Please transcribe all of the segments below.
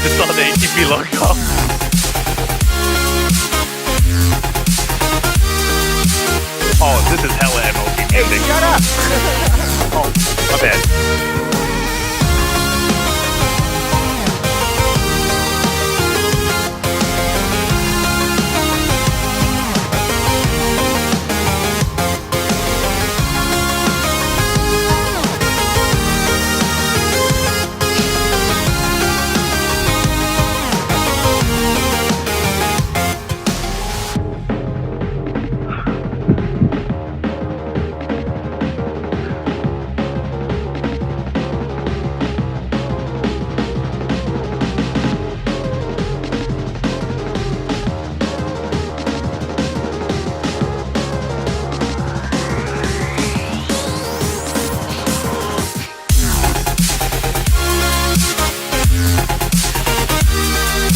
just saw the ATP logo. Oh, this is hella MLB Hey, music. shut up! Oh, my bad.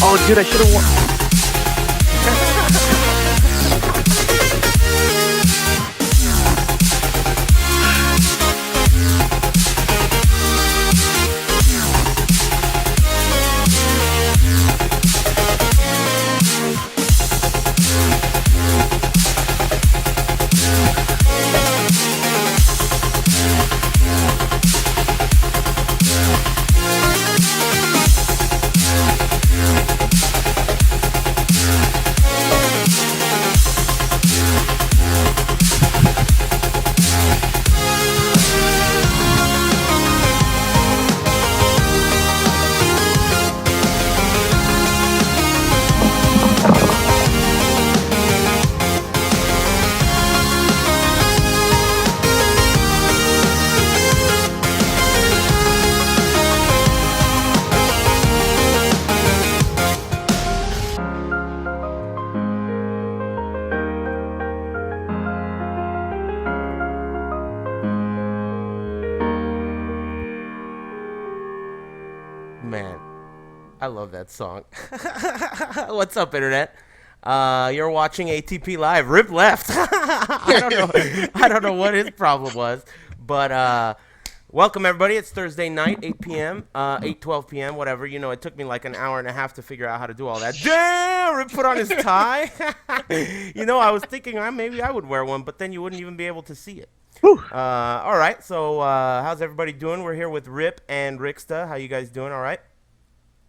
Oh, dude, I should have won. Man, I love that song. What's up, Internet? You're watching ATP Live. Rip left. I don't know. I don't know what his problem was, but welcome everybody. It's Thursday night, 8 p.m., 8:12 p.m., whatever. You know, it took me like an hour and a half to figure out how to do all that. Damn! Rip put on his tie. You know, I was thinking maybe I would wear one, but then you wouldn't even be able to see it. All right. So how's everybody doing? We're here with Rip and Ricksta. How you guys doing? All right.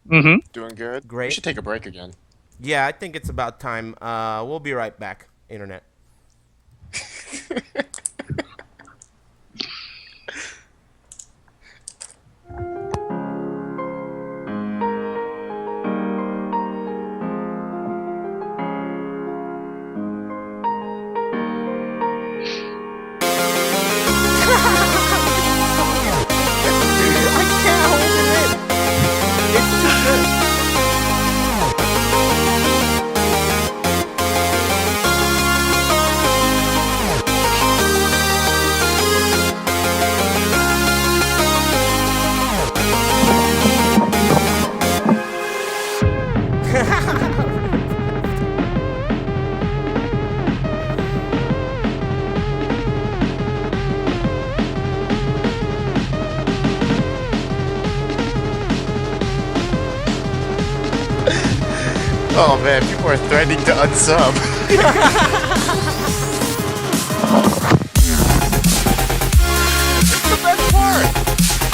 Mm-hmm. Doing good. Great. We should take a break again. Yeah, I think it's about time. We'll be right back, Internet. I can't hold it in. It's too good. Oh man, people are threatening to unsub. It's the best part.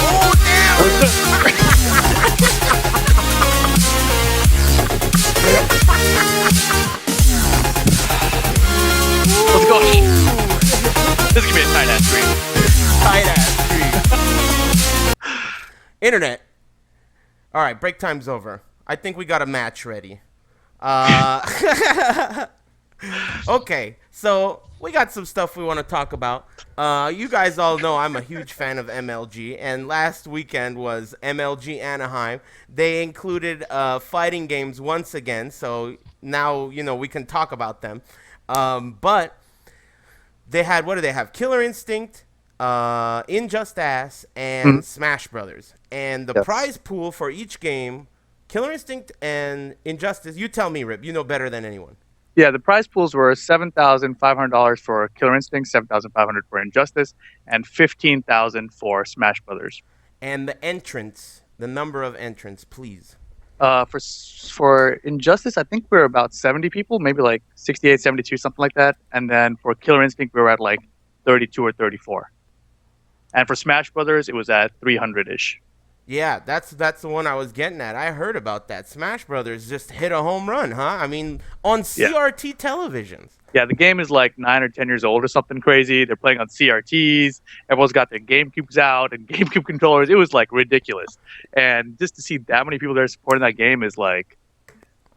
Oh, damn. Let's go. This is gonna be a tight ass stream. Tight ass street. Internet. All right, break time's over. I think we got a match ready. Okay, so we got some stuff we want to talk about. You guys all know I'm a huge fan of MLG, and last weekend was MLG Anaheim. They included fighting games once again, so now we can talk about them. But they had, what do they have? Killer Instinct, Injustice, and Smash Brothers. And the prize pool for each game, Killer Instinct and Injustice, you tell me, Rip, you know better than anyone. Yeah, the prize pools were $7,500 for Killer Instinct, $7,500 for Injustice, and $15,000 for Smash Brothers. And the entrants, the number of entrants, please. For Injustice, I think we're about 70 people, maybe like 68, 72, something like that. And then for Killer Instinct, we were at like 32 or 34. And for Smash Brothers, it was at 300 ish. Yeah, that's the one I was getting at. I heard about that. Smash Brothers just hit a home run, huh? I mean, on Yeah. CRT televisions. Yeah, the game is like 9 or 10 years old or something crazy. They're playing on CRTs. Everyone's got their GameCubes out and GameCube controllers. It was like ridiculous. And just to see that many people there supporting that game is like,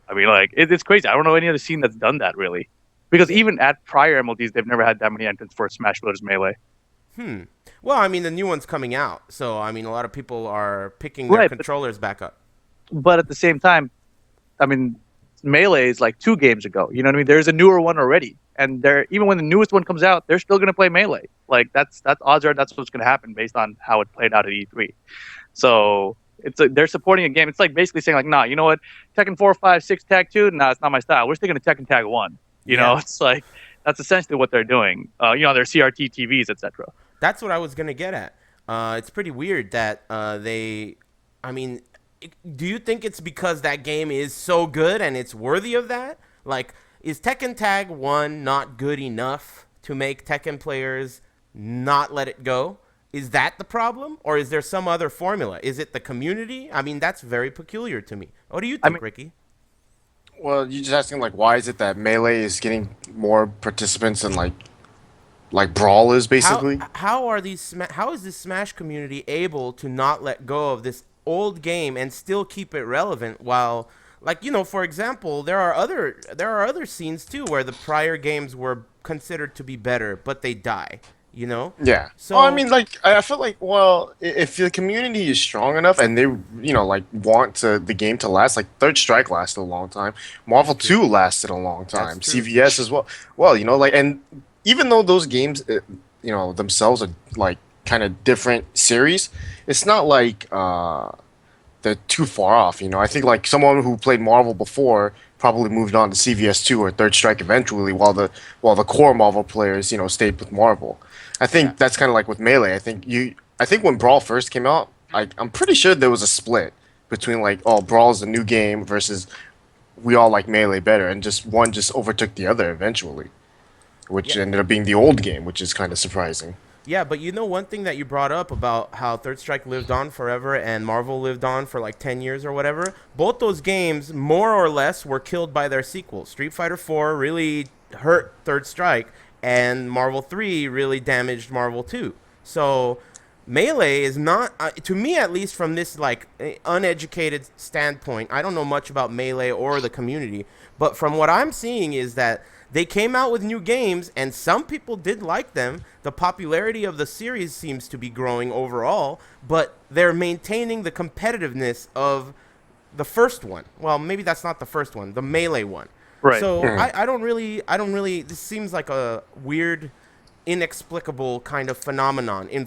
I mean, like, it's crazy. I don't know any other scene that's done that really. Because Yeah. even at prior MLDs, they've never had that many entrants for Smash Bros. Melee. Hmm. Well, I mean, the new one's coming out, so I mean, a lot of people are picking their Right, controllers back up. but at the same time, I mean, Melee is like 2 games ago. You know what I mean? There's a newer one already, and they're even when the newest one comes out, they're still going to play Melee. Like that's odds are that's what's going to happen based on how it played out at E3. So they're supporting a game. It's like basically saying like, nah, you know what? Tekken 4, 5, 6 Tag 2, nah, it's not my style. We're sticking to Tekken Tag 1. You know, Yeah, it's like that's essentially what they're doing. Their CRT TVs, etc. that's what I was gonna get at. It's pretty weird that they. I mean, do you think it's because that game is so good and it's worthy of that? Like, is Tekken Tag 1 not good enough to make Tekken players not let it go? Is that the problem? Or is there some other formula? Is it the community? I mean, that's very peculiar to me. What do you I think, mean, Ricky? Well, you're just asking like why is it that Melee is getting more participants than like Brawl is basically? How is this Smash community able to not let go of this old game and still keep it relevant while like for example there are other scenes too where the prior games were considered to be better but they die. Yeah. Oh, I So mean, like I feel like well, if the community is strong enough and they like want the game to last, like Third Strike lasted a long time, Marvel that's true. 2 lasted a long That's time, true. CVS as well. Well, like and even though those games, themselves are like kind of different series, it's not like they're too far off. I think like someone who played Marvel before probably moved on to CVS 2 or Third Strike eventually, while the core Marvel players stayed with Marvel. I Yeah. think that's kind of like with Melee. I think when Brawl first came out, I'm pretty sure there was a split between like, oh, Brawl's a new game versus we all like Melee better, and just one just overtook the other eventually, which Yeah. ended up being the old game, which is kind of surprising. Yeah, but one thing that you brought up about how Third Strike lived on forever and Marvel lived on for like 10 years or whatever, both those games more or less were killed by their sequels. Street Fighter 4 really hurt Third Strike and Marvel 3 really damaged Marvel 2. So Melee is not to me, at least from this like uneducated standpoint. I don't know much about Melee or the community, but from what I'm seeing is that they came out with new games and some people did like them. The popularity of the series seems to be growing overall, but they're maintaining the competitiveness of the first one. Well, maybe that's not the first one, the Melee one. Right. So Mhm. I don't really this seems like a weird inexplicable kind of phenomenon in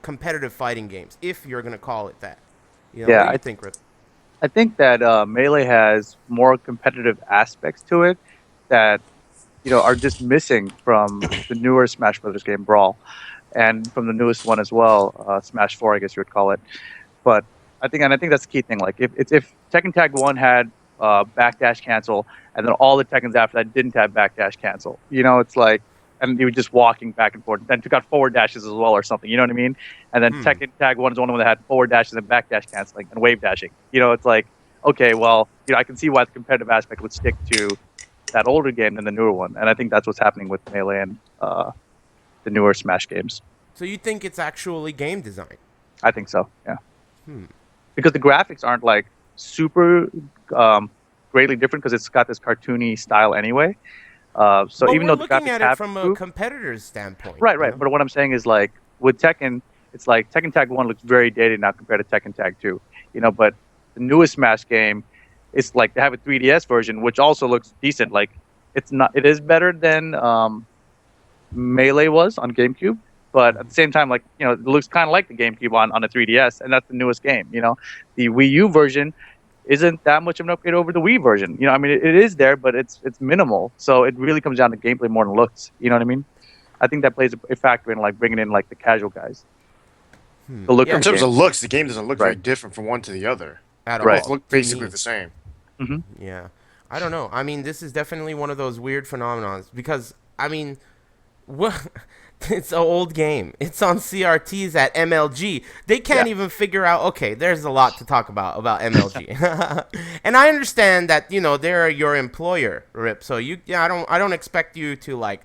competitive fighting games, if you're gonna call it that. What Yeah, do you think, Rip? I think that Melee has more competitive aspects to it that are just missing from the newer Smash Brothers game Brawl, and from the newest one as well, Smash 4, I guess you would call it. But I think that's the key thing. Like if Tekken Tag 1 had backdash cancel, and then all the Tekkens after that didn't have backdash cancel, it's like, and you were just walking back and forth. Then took out forward dashes as well or something. You know what I mean? And then Hmm. Tekken Tag 1 is the only one that had forward dashes and backdash canceling and wave dashing. It's like, okay, well, I can see why the competitive aspect would stick to that older game than the newer one, and I think that's what's happening with Melee and the newer Smash games. So you think it's actually game design? I think so, yeah, Hmm. because the graphics aren't like super greatly different because it's got this cartoony style anyway. So But even we're though the looking graphics at it have from a improved, competitor's standpoint. right, right. But what I'm saying is like with Tekken, it's like Tekken Tag 1 looks very dated now compared to Tekken Tag 2. But the newest Smash game, it's like they have a 3DS version which also looks decent. Like it is better than Melee was on GameCube, but at the same time, like it looks kind of like the GameCube on a 3DS, and that's the newest game. The Wii U version isn't that much of an upgrade over the Wii version. I mean, it is there, but it's minimal. So it really comes down to gameplay more than looks. You know what I mean? I think that plays a factor in like bringing in like the casual guys. Hmm. The look Yeah. In of the terms game, of looks, the game doesn't look very right? different from one to the other. at They both all look to basically me. the same. Hmm. Yeah. I don't know. I mean, this is definitely one of those weird phenomenons because I mean, what? It's an old game. It's on CRTs at MLG. They Yeah. can't even figure out. Okay, there's a lot to talk about MLG, and I understand that they're your employer, Rip. So yeah, I don't expect you to like,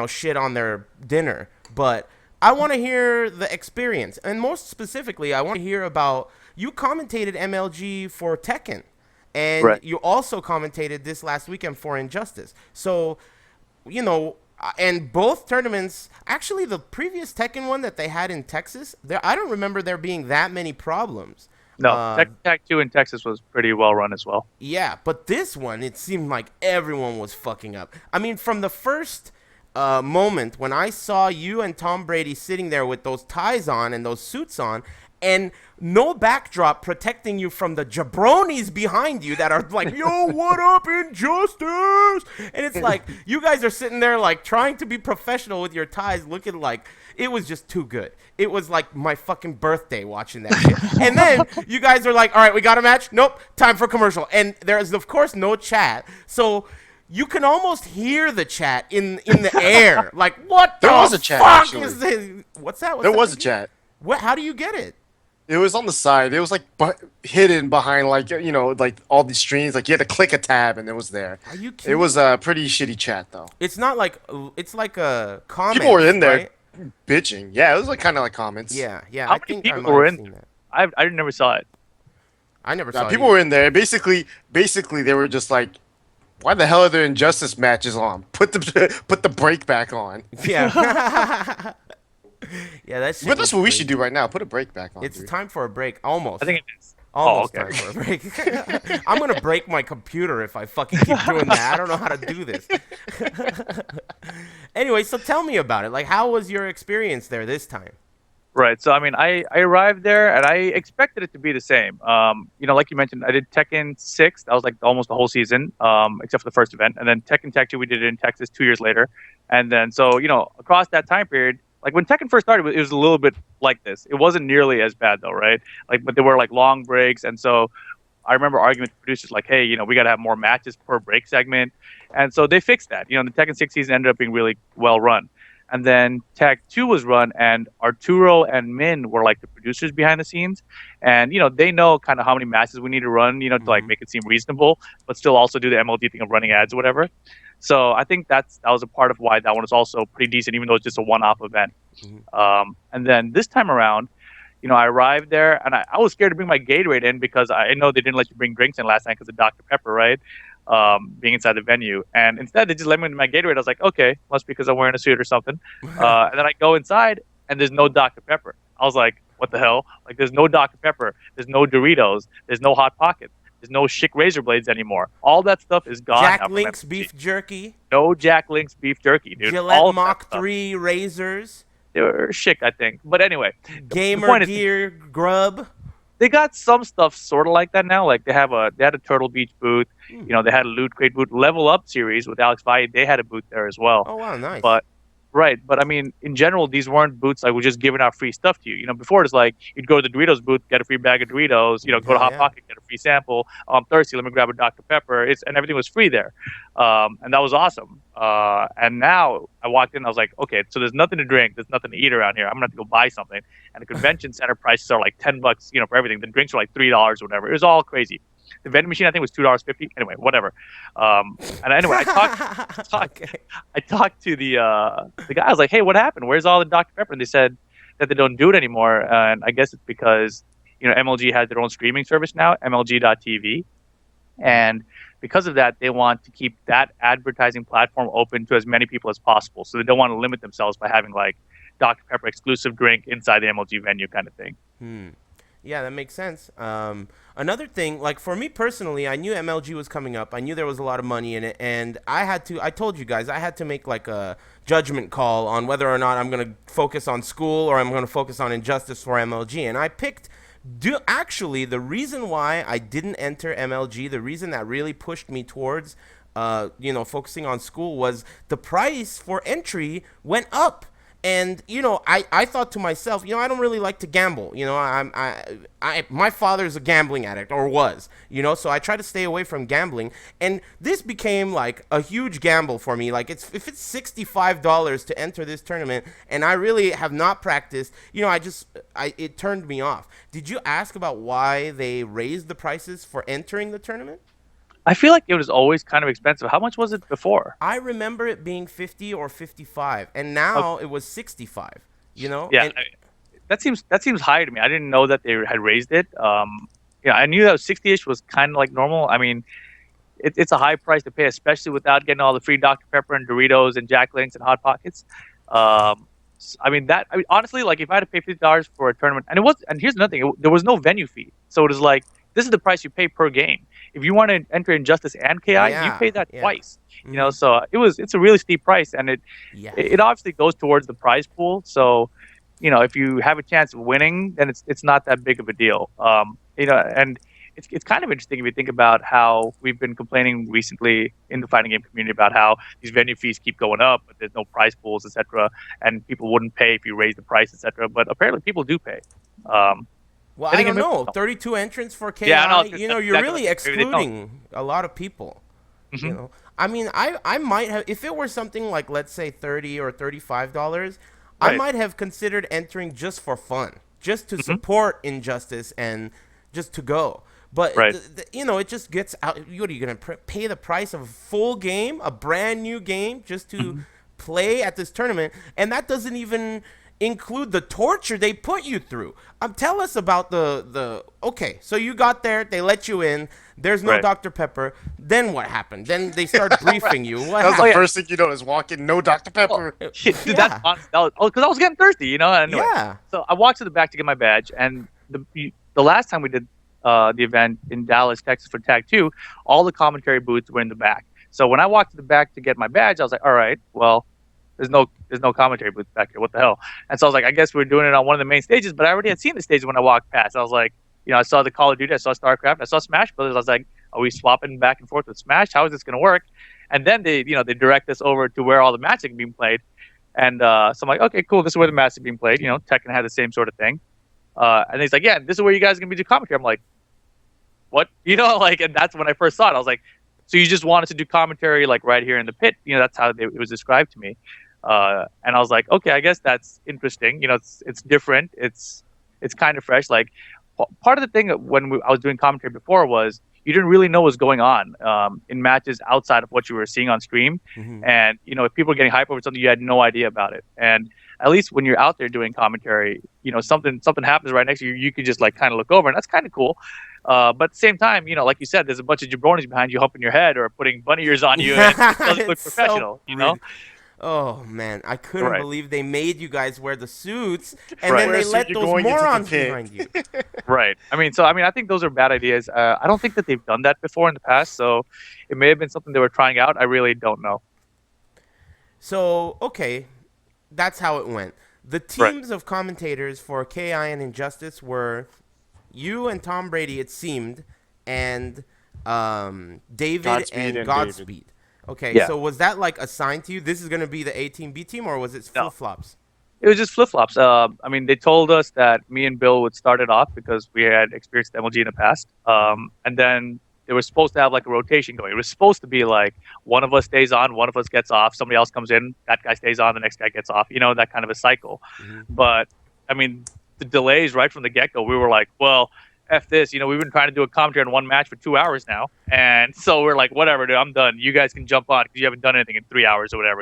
shit on their dinner, but I want to hear the experience, and most specifically, I want to hear about you commentated MLG for Tekken, and Right. you also commentated this last weekend for Injustice. So and both tournaments, actually, the previous Tekken one that they had in Texas, I don't remember there being that many problems. No, Tekken Tag 2 in Texas was pretty well run as well. Yeah, but this one, it seemed like everyone was fucking up. I mean, from the first moment when I saw you and Tom Brady sitting there with those ties on and those suits on, and no backdrop protecting you from the jabronis behind you that are like, yo, what up, Injustice? And it's like, you guys are sitting there like trying to be professional with your ties, looking like it was just too good. It was like my fucking birthday watching that shit. And then you guys are like, all right, we got a match? Nope, time for commercial. And there is, of course, no chat. So you can almost hear the chat in the air. Like, what There the was a chat, fuck actually. is this? What's that? There was a chat. What? How do you get it? It was on the side. It was like hidden behind like like all these streams. Like you had to click a tab and it was there. Are you kidding? It was a pretty shitty chat though. It's not like it's like a comment. People were in there right? bitching. Yeah, it was like kind of like comments. Yeah. How I many think I people might were have in seen there? that. I never saw it. I never Yeah, saw it. people were in there. Basically, they were just like, "Why the hell are there injustice matches on? Put the break back on." Yeah. Yeah, that's. But that's what we should do right now. Put a break back on. It's dude. time for a break. Almost. I think it is. Almost okay. time for a break. I'm gonna break my computer if I fucking keep doing that. I don't know how to do this. Anyway, so tell me about it. Like, how was your experience there this time? Right. So I mean, I arrived there and I expected it to be the same. Like you mentioned, I did Tekken 6. That was like almost the whole season, except for the first event, and then Tekken Tag 2 we did it in Texas 2 years later, and then so across that time period, like when Tekken first started, it was a little bit like this. It wasn't nearly as bad though, right? Like, but there were like long breaks, and so I remember arguing with producers like, hey, we got to have more matches per break segment, and so they fixed that. The Tekken 6 season ended up being really well run. And then Tag 2 was run, and Arturo and Min were like the producers behind the scenes. And, they know kind of how many matches we need to run, to like make it seem reasonable, but still also do the MLD thing of running ads or whatever. So I think that was a part of why that one was also pretty decent, even though it's just a one-off event. And then this time around, I arrived there, and I was scared to bring my Gatorade in because I know they didn't let you bring drinks in last night because of Dr. Pepper, right? Being inside the venue, and instead they just let me into my Gatorade. I was like, okay, must be because I'm wearing a suit or something. And then I go inside, and there's no Dr. Pepper. I was like, what the hell? Like, there's no Dr. Pepper, there's no Doritos, there's no Hot Pockets, there's no Schick razor blades anymore. All that stuff is gone. Jack now from Link's MSG. beef jerky. No Jack Link's beef jerky, dude. Gillette All of that Mach stuff. 3 razors. They were Schick, I think. But anyway, the Gamer point is, gear grub. they got some stuff sort of like that now. Like they had a Turtle Beach booth. They had a Loot Crate booth. Level Up series with Alex Valle, they had a booth there as well. Oh wow, nice. But I mean, in general, these weren't booths like we're just giving out free stuff to you. Before it's like you'd go to the Doritos booth, get a free bag of Doritos. Go to Hot Pocket, get a free sample. Oh, I'm thirsty, let me grab a Dr. Pepper. And everything was free there, and that was awesome. And now I walked in, I was like, okay, so there's nothing to drink, there's nothing to eat around here. I'm gonna have to go buy something. And the convention center prices are like $10, for everything. The drinks are like $3 or whatever. It was all crazy. The vending machine, I think, was $2.50. Anyway, whatever. And anyway, I talked to the guy. I was like, hey, what happened? Where's all the Dr. Pepper? And they said that they don't do it anymore. And I guess it's because MLG has their own streaming service now, MLG.TV, and because of that, they want to keep that advertising platform open to as many people as possible. So they don't want to limit themselves by having like Dr. Pepper exclusive drink inside the MLG venue kind of thing. Yeah, that makes sense. Another thing, like for me personally, I knew MLG was coming up. I knew there was a lot of money in it, and I told you guys, I had to make like a judgment call on whether or not I'm going to focus on school or I'm going to focus on Injustice for MLG. And I picked, actually, the reason why I didn't enter MLG, the reason that really pushed me towards, focusing on school was the price for entry went up. And I thought to myself, I don't really like to gamble. My father's a gambling addict, or was, so I try to stay away from gambling. And this became like a huge gamble for me. Like if it's $65 to enter this tournament, and I really have not practiced, it turned me off. Did you ask about why they raised the prices for entering the tournament? I feel like it was always kind of expensive. How much was it before? I remember it being 50 or 55, and Okay. now it was 65. Yeah, And that seems high to me. I didn't know that they had raised it. Yeah, I knew that 60ish was kind of like normal. I mean, it's a high price to pay, especially without getting all the free Dr Pepper and Doritos and Jack Links and Hot Pockets. I mean, honestly, like if I had to pay $50 for a tournament, and here's another thing, there was no venue fee, so it was like this is the price you pay per game. If you want to enter Injustice and KI, you yeah, pay that yeah. twice. Mhm. So it's a really steep price, and it Yeah. it obviously goes towards the prize pool. So, if you have a chance of winning, then it's not that big of a deal. And it's kind of interesting if you think about how we've been complaining recently in the fighting game community about how these venue fees keep going up, but there's no prize pools, etc., and people wouldn't pay if you raise the price, etc. But apparently, people do pay. Um, Well, I I think don't know. 32 entrants for KI. Yeah, I know. You're Exactly. really Maybe they don't. excluding a lot of people. Mhm. I mean, I might have, if it were something like, let's say, $30 or $35, I Right. might have considered entering just for fun, just to Mhm. support Injustice and just to go. But Right. it just gets out. What are you gonna pay the price of a full game, a brand new game, just to Mhm. play at this tournament? And that doesn't even include the torture they put you through. Tell us about the. Okay, so you got there, they let you in. There's no Right. Dr Pepper. Then what happened? Then they start briefing you. What That was the happened? yeah. first thing you notice. Walk in, no Dr. Pepper. Shit, dude, Yeah. that's honest. Because I was getting thirsty, Anyway, Yeah. so I walked to the back to get my badge, and the last time we did the event in Dallas, Texas for Tag 2, all the commentary booths were in the back. So when I walked to the back to get my badge, I was like, all right, well, there's no commentary booth back here. What the hell? And so I was like, I guess we're doing it on one of the main stages, but I already had seen the stage when I walked past. I was like, I saw the Call of Duty, I saw StarCraft, I saw Smash Brothers. I was like, are we swapping back and forth with Smash? How is this going to work? And then they direct us over to where all the matches are being played. And so I'm like, okay, cool. This is where the matches are being played. Tekken had the same sort of thing. And he's like, yeah, this is where you guys are going to be doing commentary. I'm like, what? And that's when I first saw it. I was like, so you just wanted to do commentary like right here in the pit? That's how it was described to me. And I was like, okay, I guess that's interesting. It's different. It's kind of fresh. Like part of the thing when I was doing commentary before was you didn't really know what was going on in matches outside of what you were seeing on stream. Mhm. And if people were getting hype over something, you had no idea about it. And at least when you're out there doing commentary, something happens right next to you, you could just like kind of look over, and that's kind of cool. But at the same time, like you said, there's a bunch of jabronis behind you humping your head or putting bunny ears on you, and it doesn't look It's so professional, rude. Oh man, I couldn't Right. believe they made you guys wear the suits, and Right. then Wear a they suit, let you're those going into the morons pit. behind you. Right. I think those are bad ideas. I don't think that they've done that before in the past, so it may have been something they were trying out. I really don't know. So okay, that's how it went. The Right. teams of commentators for KI and Injustice were you and Tom Brady, it seemed, and David Godspeed and and Godspeed. Okay, Yeah. so was that like assigned to you? This is gonna be the A team, B team, or was it No. flip flops? It was just flip flops. They told us that me and Bill would start it off because we had experienced MLG in the past. And then they were supposed to have like a rotation going. It was supposed to be like one of us stays on, one of us gets off, somebody else comes in, that guy stays on, the next guy gets off. That kind of a cycle. Mhm. But the delays right from the get go, we were like, well, F this. We've been trying to do a commentary on one match for 2 hours now. And so we're like, whatever, dude, I'm done. You guys can jump on because you haven't done anything in 3 hours or whatever,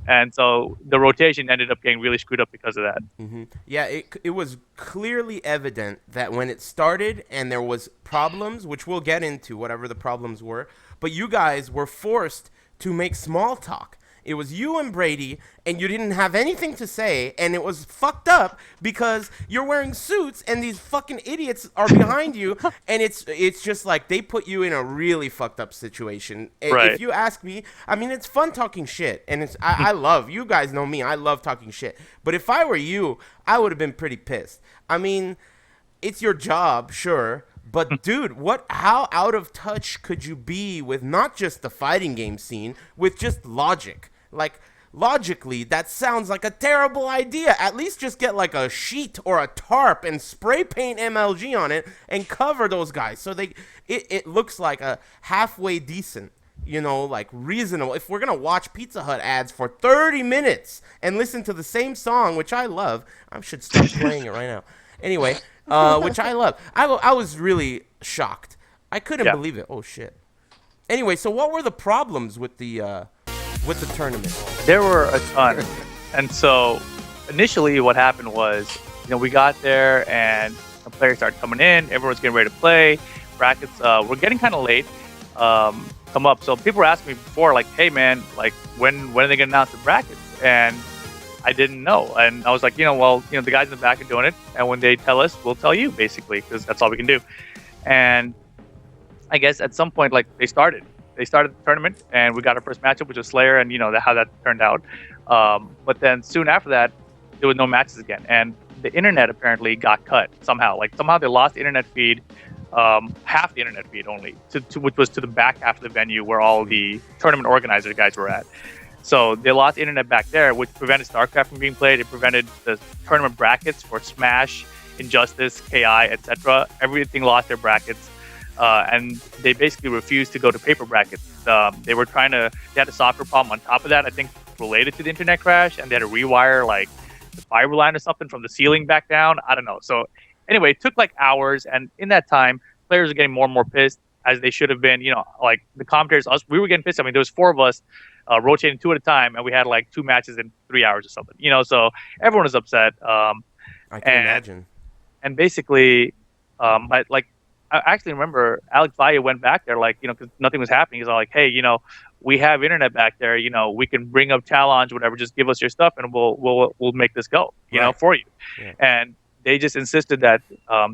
And so the rotation ended up getting really screwed up because of that. Yeah, it was clearly evident that when it started and there was problems, which we'll get into, whatever the problems were, but you guys were forced to make small talk. It was you and Brady, and you didn't have anything to say, and it was fucked up because you're wearing suits, and these fucking idiots are behind you, and it's just like they put you in a really fucked up situation. Right. If you ask me, it's fun talking shit, and I love, you guys know me, I love talking shit. But if I were you, I would have been pretty pissed. It's your job, sure. But dude, how out of touch could you be with not just the fighting game scene, with just logic? Like logically, that sounds like a terrible idea. At least just get like a sheet or a tarp and spray paint MLG on it and cover those guys so it looks like a halfway decent, like reasonable. If we're gonna watch Pizza Hut ads for 30 minutes and listen to the same song, which I love, I should stop playing it right now. Anyway, which I love. I was really shocked. I couldn't Yeah. believe it. Oh shit. Anyway, so what were the problems with the tournament? There were a ton. And so initially what happened was, we got there and the players started coming in. Everyone's getting ready to play. Brackets were getting kind of late. Come up. So people were asking me before, like, hey, man, like, when are they going to announce the brackets? And I didn't know. And I was like, the guys in the back are doing it. And when they tell us, we'll tell you, basically, because that's all we can do. And I guess at some point, like, they started the tournament, and we got our first matchup, which was Slayer, and how that turned out. But then soon after that, there was no matches again, and the internet apparently got cut somehow. Like somehow they lost the internet feed, half the internet feed only, which was to the back half of the venue where all the tournament organizer guys were at. So they lost the internet back there, which prevented StarCraft from being played. It prevented the tournament brackets for Smash, Injustice, KI, etc. Everything lost their brackets. And they basically refused to go to paper brackets. They had a software problem on top of that, I think related to the internet crash, and they had to rewire like the fiber line or something from the ceiling back down. I don't know. So anyway, it took like hours, and in that time, players were getting more and more pissed, as they should have been. Like the commentators, we were getting pissed. I mean, there was 4 of us rotating 2 at a time, and we had like 2 matches in 3 hours or something. So everyone was upset. I can imagine. And basically, I actually remember Alex Valle went back there, like, because nothing was happening. He's all like, hey, we have internet back there. We can bring up challenge, whatever. Just give us your stuff, and we'll make this go, for you. Yeah. And they just insisted that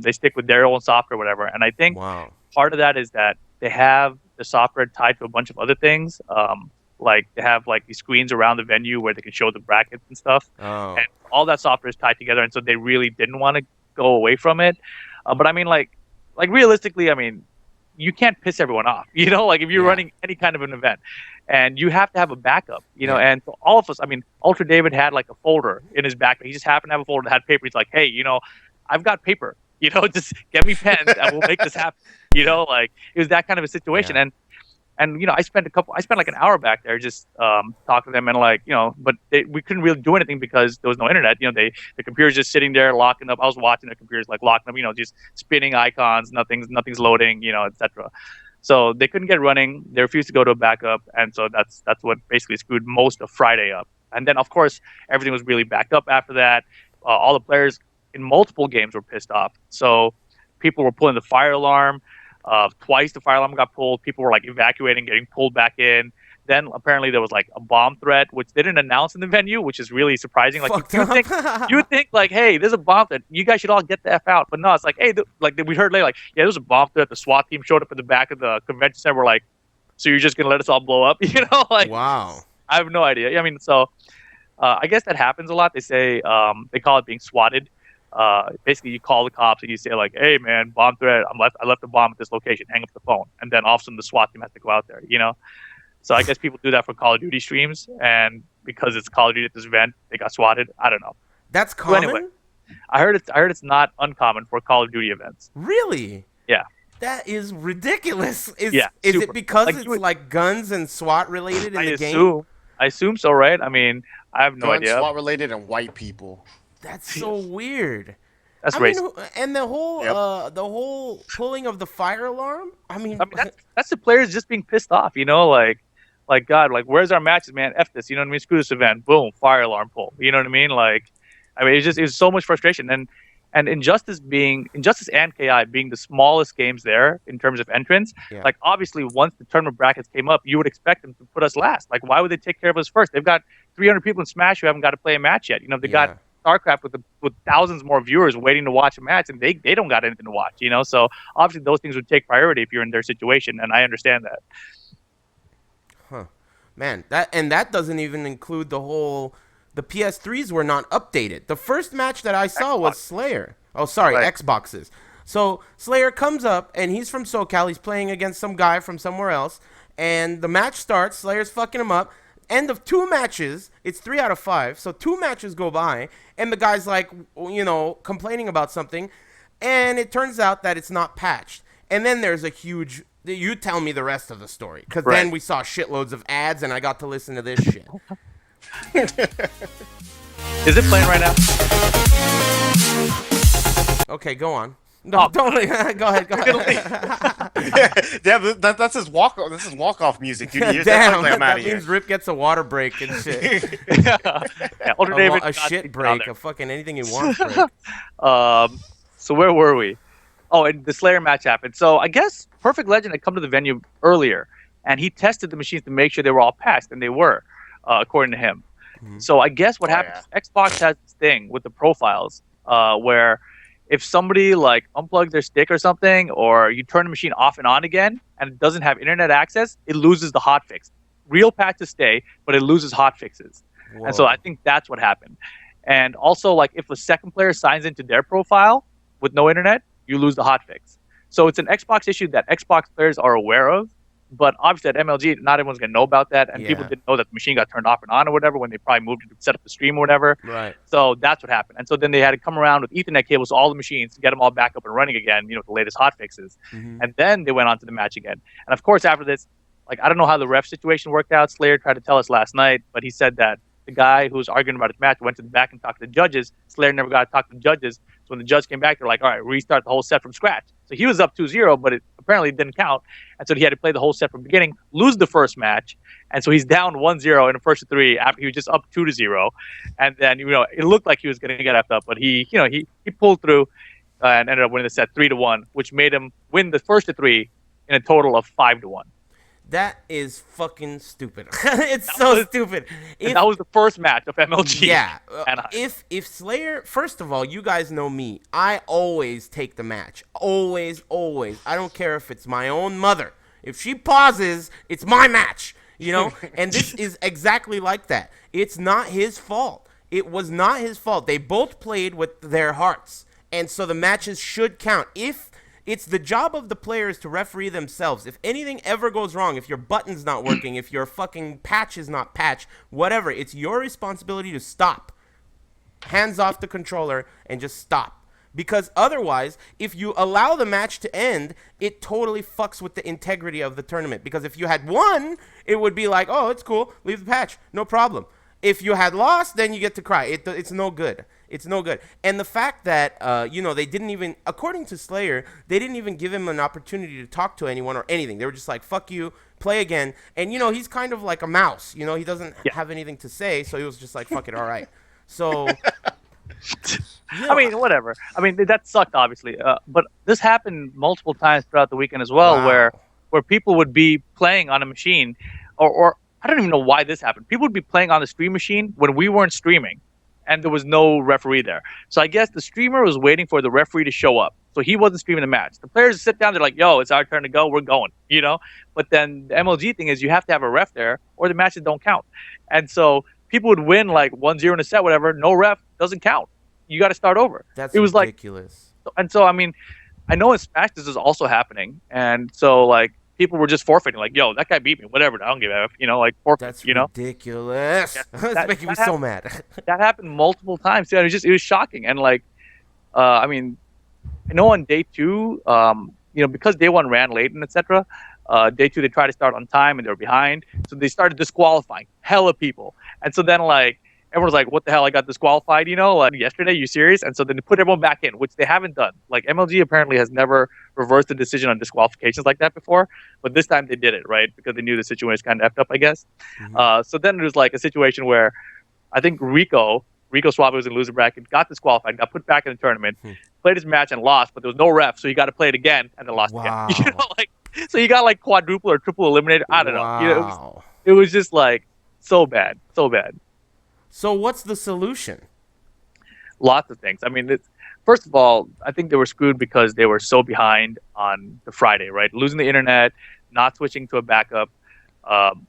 they stick with their own software, whatever. And I think part of that is that they have the software tied to a bunch of other things. Like they have like these screens around the venue where they can show the brackets and stuff. Oh. And all that software is tied together, and so they really didn't want to go away from it. But I mean, like realistically, I mean, you can't piss everyone off, like if you're running any kind of an event, and you have to have a backup, and so all of us, I mean, Ultra David had like a folder in his backpack. He just happened to have a folder that had paper. He's like, hey, I've got paper, just get me pens and we'll make this happen. Like it was that kind of a situation. Yeah. And I spent like an hour back there just talking to them, and like, but we couldn't really do anything because there was no internet. The computer's just sitting there locking up. I was watching the computers like locking up, just spinning icons, nothing's loading, etc. So they couldn't get running. They refused to go to a backup, and so that's what basically screwed most of Friday up. And then of course everything was really backed up after that. All the players in multiple games were pissed off. So people were pulling the fire alarm. Twice the fire alarm got pulled. People were like evacuating, getting pulled back in. Then apparently there was like a bomb threat, which they didn't announce in the venue, which is really surprising. Like you think like, hey, there's a bomb threat. You guys should all get the F out. But no, it's like, hey, we heard later, like, yeah, there was a bomb threat. The SWAT team showed up at the back of the convention center. We're like, so you're just gonna let us all blow up? Like, wow. I have no idea. I mean, so I guess that happens a lot. They say they call it being swatted. Basically you call the cops and you say like, hey man, bomb threat, I left a bomb at this location, hang up the phone, and then all of a sudden the SWAT team has to go out there, so I guess people do that for Call of Duty streams, and because it's Call of Duty at this event, they got swatted. I don't know. That's common. So anyway, I heard it's not uncommon for Call of Duty events. Really? Yeah. That is ridiculous. Is super. It because Like, it's like guns and SWAT related in the game? I assume so, right? I mean, I have no idea. SWAT related and white people. That's so weird. That's I mean, racist. and the whole pulling of the fire alarm. I mean that's the players just being pissed off, like God, like where's our matches, man? F this, you know what I mean? Screw this event. Boom, fire alarm pull. You know what I mean? Like, I mean, it was so much frustration, and Injustice and KI being the smallest games there in terms of entrance. Yeah. Like obviously, once the tournament brackets came up, you would expect them to put us last. Like, why would they take care of us first? They've got 300 people in Smash who haven't got to play a match yet. They got StarCraft with thousands more viewers waiting to watch a match, and they don't got anything to watch, So obviously those things would take priority if you're in their situation, and I understand that. Huh. Man, that doesn't even include the PS3s were not updated. The first match that I saw was Slayer. Oh, sorry, Right. Xboxes. So Slayer comes up, and he's from SoCal. He's playing against some guy from somewhere else, and the match starts. Slayer's fucking him up. End of 2 matches, it's 3 out of 5. So 2 matches go by, and the guy's like, complaining about something, and it turns out that it's not patched. And then there's a huge. You tell me the rest of the story, because then we saw shitloads of ads, and I got to listen to this shit. Is it playing right now? Okay, go on. No, don't leave. Go ahead. Yeah, that's his walk. This is walk-off music, dude. Damn, I'm out that of here. means Rip gets a water break and shit. Yeah, Older David, A shit break, a fucking anything he wants break. So where were we? Oh, and the Slayer match happened. So I guess Perfect Legend had come to the venue earlier, and he tested the machines to make sure they were all passed, and they were, according to him. Mm-hmm. So I guess what happens, Xbox has this thing with the profiles, where if somebody like unplugs their stick or something, or you turn the machine off and on again, and it doesn't have internet access, it loses the hotfix. Real patches stay, but it loses hotfixes. And so I think that's what happened. And also, like, if a second player signs into their profile with no internet, you lose the hotfix. So it's an Xbox issue that Xbox players are aware of, but obviously at MLG, not everyone's going to know about that, and people didn't know that the machine got turned off and on or whatever when they probably moved to set up the stream or whatever. Right. So that's what happened. And so then they had to come around with Ethernet cables to all the machines to get them all back up and running again, with the latest hotfixes. Mm-hmm. And then they went on to the match again. And of course, after this, like, I don't know how the ref situation worked out. Slayer tried to tell us last night, but he said that the guy who was arguing about his match went to the back and talked to the judges. Slayer never got to talk to the judges. So when the judge came back, they're like, all right, restart the whole set from scratch. So he was up 2-0, but it apparently didn't count. And so he had to play the whole set from the beginning, lose the first match. And so he's down 1-0 in the first of 3 after he was just up 2-0. And then, it looked like he was going to get effed up, but he pulled through and ended up winning the set 3-1, which made him win the first of 3 in a total of 5-1. That is fucking stupid. It's so stupid. That was the first match of MLG. Yeah. If Slayer, first of all, you guys know me. I always take the match. Always, always. I don't care if it's my own mother. If she pauses, it's my match. And this is exactly like that. It's not his fault. It was not his fault. They both played with their hearts. And so the matches should count. It's the job of the players to referee themselves. If anything ever goes wrong, if your button's not working, if your fucking patch is not patched, whatever, it's your responsibility to stop. Hands off the controller and just stop. Because otherwise, if you allow the match to end, it totally fucks with the integrity of the tournament. Because if you had won, it would be like, oh, it's cool, leave the patch, no problem. If you had lost, then you get to cry. It's no good. It's no good. And the fact that, they didn't even, according to Slayer, they didn't even give him an opportunity to talk to anyone or anything. They were just like, fuck you, play again. And, he's kind of like a mouse. He doesn't have anything to say, so he was just like, fuck it, all right. So, I mean, whatever. I mean, that sucked, obviously. But this happened multiple times throughout the weekend as well, where people would be playing on a machine, or I don't even know why this happened. People would be playing on the stream machine when we weren't streaming, and there was no referee there. So I guess the streamer was waiting for the referee to show up. So he wasn't streaming the match. The players sit down, they're like, yo, it's our turn to go, we're going, But then the MLG thing is you have to have a ref there or the matches don't count. And so people would win like 1-0 in a set, whatever, no ref, doesn't count. You got to start over. It was ridiculous. And so, I mean, I know in Smash this is also happening. And so, like, people were just forfeiting, like, yo, that guy beat me, whatever, I don't give a F, forfeit, That's ridiculous. Yeah, That's making me so mad. That happened multiple times, too, and it was shocking. And, like, I mean, I know on day 2, because day 1 ran late and etc., day 2 they tried to start on time and they were behind, so they started disqualifying hella people. And so then, like, everyone was like, what the hell, I got disqualified, like, yesterday, you serious? And so then they put everyone back in, which they haven't done. Like, MLG apparently has never reversed the decision on disqualifications like that before, but this time they did it, right? Because they knew the situation was kind of effed up, I guess. Mm-hmm. So then it was like a situation where I think Rico Suave was in loser bracket, got disqualified, got put back in the tournament, played his match and lost, but there was no ref, so he got to play it again and then lost again. So you got like quadruple or triple eliminated. I don't know. It was just like so bad. So what's the solution? Lots of things. I mean, first of all, I think they were screwed because they were so behind on the Friday, right? Losing the internet, not switching to a backup,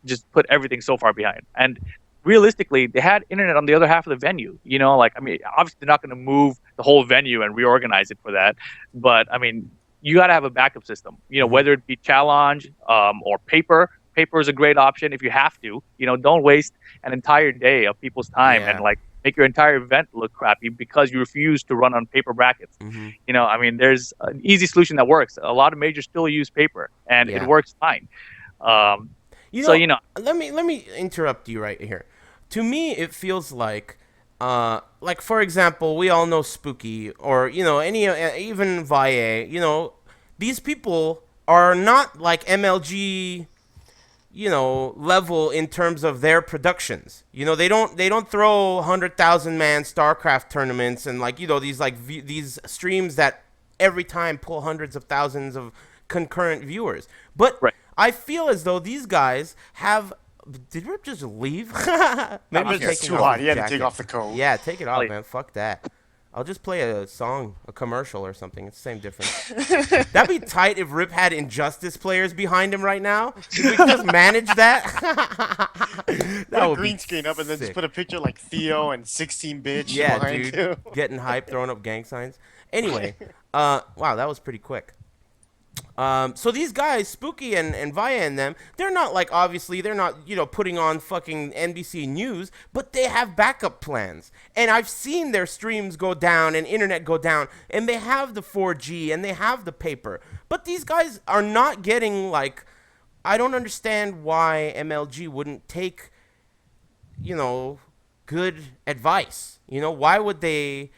just put everything so far behind. And realistically, they had internet on the other half of the venue. Obviously they're not going to move the whole venue and reorganize it for that. But, I mean, you got to have a backup system, whether it be challenge or paper. paper is a great option if you have to. Don't waste an entire day of people's time and Yeah. like make your entire event look crappy because you refuse to run on paper brackets. Mm-hmm. I mean, there's an easy solution that works. A lot of majors still use paper, and it Yeah. works fine. Um, You so know, you know, let me interrupt you right here. To me, it feels like for example, we all know Spooky or any even Valle. These people are not like MLG level in terms of their productions. They don't throw 100,000 man StarCraft tournaments and these streams that every time pull hundreds of thousands of concurrent viewers. But right. I feel as though these guys have. Did Rip just leave? Maybe he's It's taking too off hot. his He had to take jacket. off the coat. Yeah, take it off, yeah. man. Fuck that. I'll just play a song, a commercial or something. It's the same difference. That'd be tight if Rip had Injustice players behind him right now. If we could just manage that. That Put a would be green screen up and then just sick. put a picture like Theo and 16 bitch Yeah, behind dude. him. Getting hype, throwing up gang signs. Anyway, wow, that was pretty quick. So these guys, Spooky and Vaya and them, they're not like, obviously, they're not, putting on fucking NBC News, but they have backup plans. And I've seen their streams go down and internet go down, and they have the 4G and they have the paper. But these guys are not getting, like, I don't understand why MLG wouldn't take, good advice. Why would they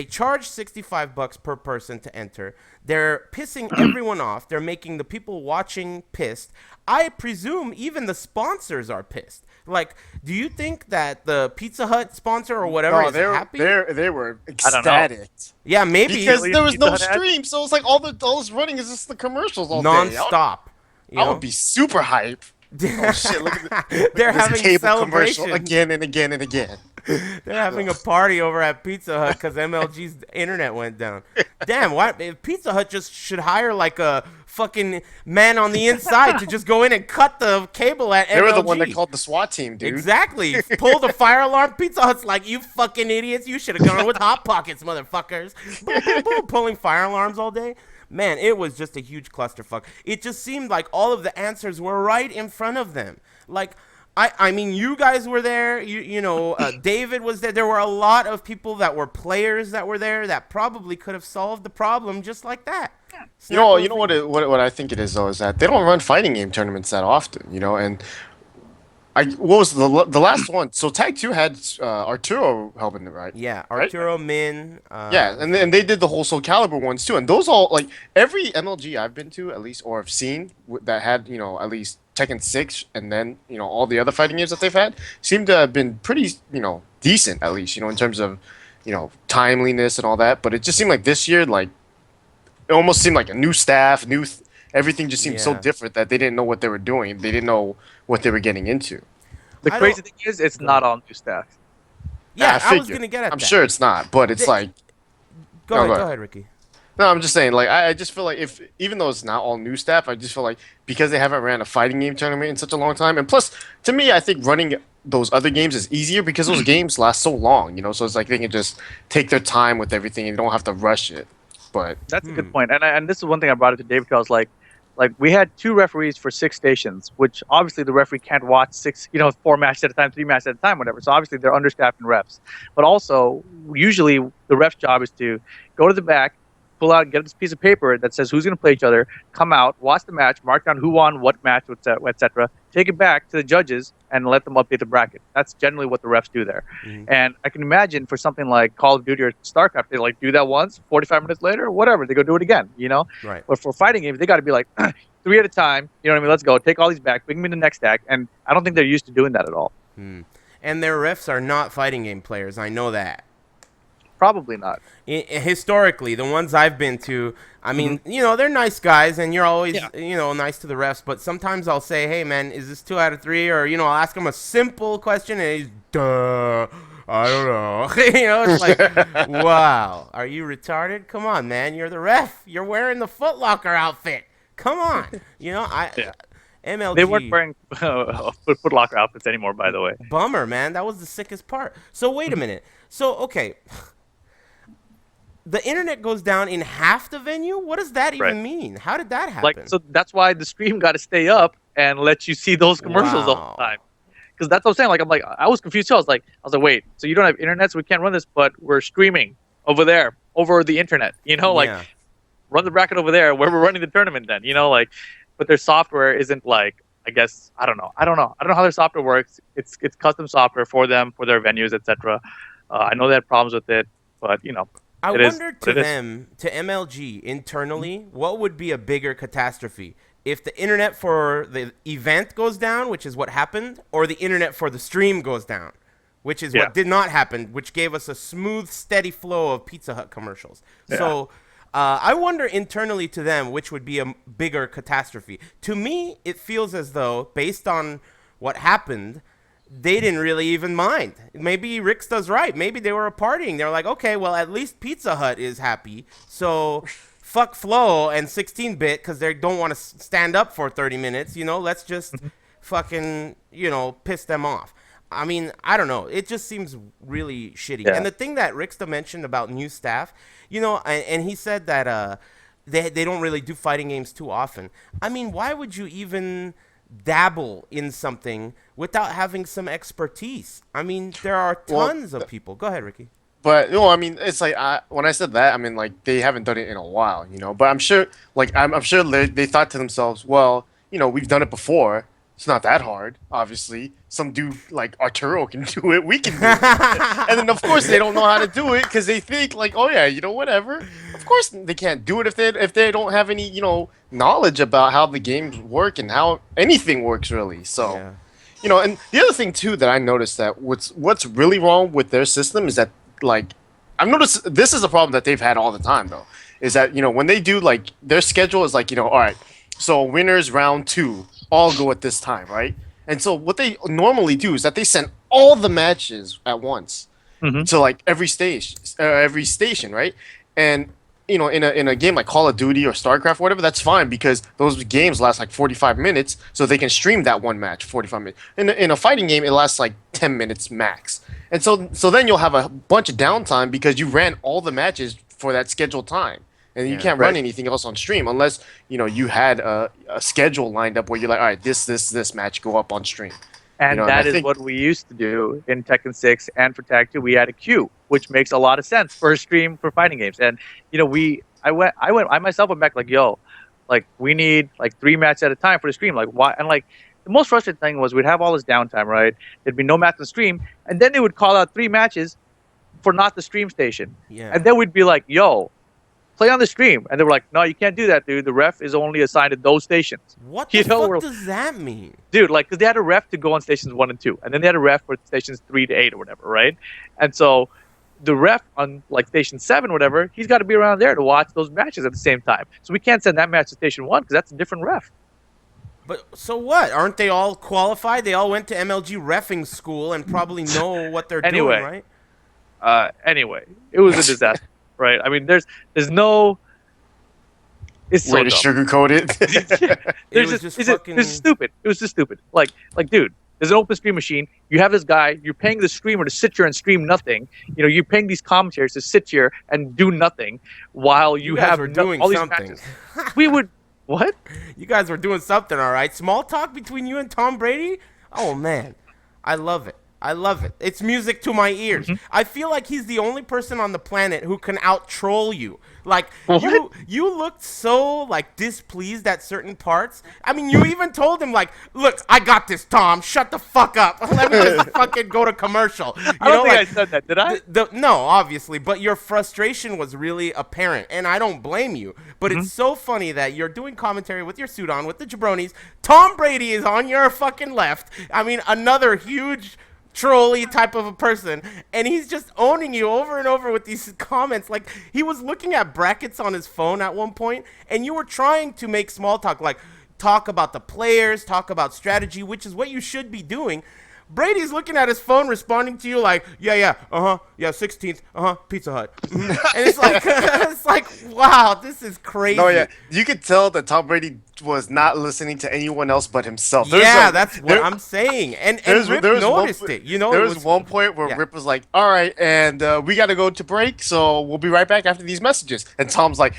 charge $65 per person to enter. They're pissing everyone off. They're making the people watching pissed. I presume even the sponsors are pissed. Like, do you think that the Pizza Hut sponsor or whatever No, is they were, happy? they were I don't know. ecstatic. Yeah, maybe Because there was no Pizza Hut ad? stream, so it's like all it's running is just the commercials all day. non-stop. I would be super hype. Oh shit! Look at They're this having cable celebration commercial again and again and again. They're having a party over at Pizza Hut because MLG's internet went down. Damn, why Pizza Hut just should hire like a fucking man on the inside to just go in and cut the cable at MLG. They were the one that called the SWAT team, dude. Exactly. Pull the fire alarm. Pizza Hut's like, you fucking idiots. You should have gone with Hot Pockets, motherfuckers. Boom, boom, boom, pulling fire alarms all day. Man, it was just a huge clusterfuck. It just seemed like all of the answers were right in front of them. Like, I mean, you guys were there. David was there. There were a lot of people that were players that were there that probably could have solved the problem just like that. You know what I think it is though is that they don't run fighting game tournaments that often, and what was the last one? So Tag 2 had Arturo helping it, right? Yeah, Right? Arturo, Min. Yeah, and they did the whole Soul Calibur ones too, and those all like every MLG I've been to at least or have seen that had at least Tekken 6 and then all the other fighting games that they've had seem to have been pretty decent at least in terms of timeliness and all that. But it just seemed like this year like it almost seemed like a new staff, everything just seemed so Yeah. different that they didn't know what they were doing. They didn't know what they were getting into. The I crazy don't- thing is, it's not all new staff. Yeah, I was figured. gonna get at I'm that. sure it's not, but it's They- like Go No, ahead, go go ahead. ahead, Ricky. no, I'm just saying like I just feel like if even though it's not all new staff, I just feel like because they haven't ran a fighting game tournament in such a long time, and plus to me I think running those other games is easier because those games last so long, so it's like they can just take their time with everything and don't have to rush it. But That's a good point. And this is one thing I brought up to David. I was like we had 2 referees for 6 stations, which obviously the referee can't watch 6, 4 matches at a time, 3 matches at a time, whatever. So obviously they're understaffed in refs. But also, usually the ref's job is to go to the back, pull out, get this piece of paper that says who's going to play each other, come out, watch the match, mark down who won what match, etc. Take it back to the judges and let them update the bracket. That's generally what the refs do there. Mhm. And I can imagine for something like Call of Duty or StarCraft, they do that once, 45 minutes later, whatever, they go do it again, Right. But for fighting games, they got to be like 3 at a time. You know what I mean? Let's go. Take all these back. Bring me the next stack. And I don't think they're used to doing that at all. And their refs are not fighting game players. I know that. Probably not. Historically, the ones I've been to, I mean, they're nice guys, and you're always, Yeah. nice to the refs. But sometimes I'll say, "Hey, man, is this 2 out of 3?" Or I'll ask him a simple question, and he's, "Duh, I don't know." It's like, wow, are you retarded? Come on, man, you're the ref. You're wearing the Foot Locker outfit. Come on, Yeah. MLG. They weren't wearing Foot Locker outfits anymore, by the way. Bummer, man. That was the sickest part. So wait a minute. So okay. The internet goes down in half the venue? What does that even Right. mean? How did that happen? So that's why the stream got to stay up and let you see those commercials all the Wow. time. Because that's what I'm saying. Like, I was confused too. I was like, wait, so you don't have internet, so we can't run this, but we're streaming over there, over the internet. Like Yeah. run the bracket over there where we're running the tournament. Then but their software isn't like. I guess I don't know how their software works. It's custom software for them for their venues, etc. I know they had problems with it, but I it is wonder what to it is. them, to MLG internally, what would be a bigger catastrophe? If the internet for the event goes down, which is what happened, or the internet for the stream goes down, which is Yeah, what did not happen, which gave us a smooth, steady flow of Pizza Hut commercials. yeah. So I wonder internally to them which would be a bigger catastrophe. To me, it feels as though, based on what happened, they didn't really even mind. Maybe Rick's does right. Maybe they were partying. They're like, okay, well, at least Pizza Hut is happy. So fuck Flow and 16-bit because they don't want to stand up for 30 minutes. Let's just fucking, piss them off. I mean, I don't know. It just seems really shitty. Yeah. And the thing that Ricksta mentioned about new staff, and he said that they don't really do fighting games too often. I mean, why would you even dabble in something without having some expertise? I mean, there are Well, tons of people. Go ahead, Ricky. but no, I mean, it's like when I said that, I mean like they haven't done it in a while, you know. But I'm sure, like I'm sure they thought to themselves, well, we've done it before. It's not that hard, obviously. Some dude like Arturo can do it. We can do it. And then of course they don't know how to do it because they think like, oh yeah, whatever. Of course they can't do it if they don't have any knowledge about how the games work and how anything works really. So. Yeah. And the other thing too that I noticed that what's really wrong with their system is that like I've noticed this is a problem that they've had all the time though is that when they do like their schedule is like all right, so winners round 2 all go at this time, right? And so what they normally do is that they send all the matches at once Hmm. to like every station, right? And in a game like Call of Duty or StarCraft or whatever, that's fine because those games last like 45 minutes, so they can stream that one match 45 minutes. In a fighting game, it lasts like 10 minutes max, and so then you'll have a bunch of downtime because you ran all the matches for that scheduled time, and you Yeah. can't Right. run anything else on stream unless you had a schedule lined up where you're like, all right, this match go up on stream. And And I that is think what we used to do in Tekken 6 and for Tag 2. We had a queue, which makes a lot of sense for a stream for fighting games. And I myself went back like, yo, like we need like 3 matches at a time for the stream. Like why? And like the most frustrating thing was we'd have all this downtime, right? There'd be no match on the stream, and then they would call out 3 matches for not the stream station, Yeah. and then we'd be like, yo, play on the stream, and they were like, no, you can't do that, dude. The ref is only assigned to those stations. What You the know, fuck we're- does that mean? Dude, like, because they had a ref to go on stations 1 and 2, and then they had a ref for stations 3 to 8 or whatever, right? And so the ref on like station 7 or whatever, he's got to be around there to watch those matches at the same time. So we can't send that match to station 1 because that's a different ref. But so what? Aren't they all qualified? They all went to MLG reffing school and probably know what they're Anyway. doing, right? Anyway, it was a disaster, right? I mean, there's no. It's so way to dumb. sugarcoat it. It was just fucking. This is stupid. It was just stupid. Like, dude, there's an open stream machine. You have this guy. You're paying the streamer to sit here and stream nothing. You're paying these commentators to sit here and do nothing while you guys have were doing all these something. matches. We would what? You guys were doing something, all right. Small talk between you and Tom Brady. Oh man, I love it. I love it. It's music to my ears. Mm-hmm. I feel like he's the only person on the planet who can out troll you. Like What? you looked so like displeased at certain parts. I mean, you even told him like, "Look, I got this, Tom. Shut the fuck up. Let me just fucking go to commercial." You I don't think like, I said that. Did I? no, obviously, but your frustration was really apparent, and I don't blame you. But it's so funny that you're doing commentary with your suit on, with the jabronis. Tom Brady is on your fucking left. I mean, another huge trolley type of a person, and he's just owning you over and over with these comments. Like, he was looking at brackets on his phone at one point, and you were trying to make small talk, like talk about the players, talk about strategy, which is what you should be doing. Brady's looking at his phone, responding to you like, yeah, 16th, Pizza Hut. Mhm. And it's like, it's like, wow, this is crazy. No, yeah, you could tell that Tom Brady was not listening to anyone else but himself. Yeah, that's what I'm saying. And Rip noticed one, it. You know, there it was one point where yeah. Rip was like, "All right, and we got to go to break, so we'll be right back after these messages." And Tom's like,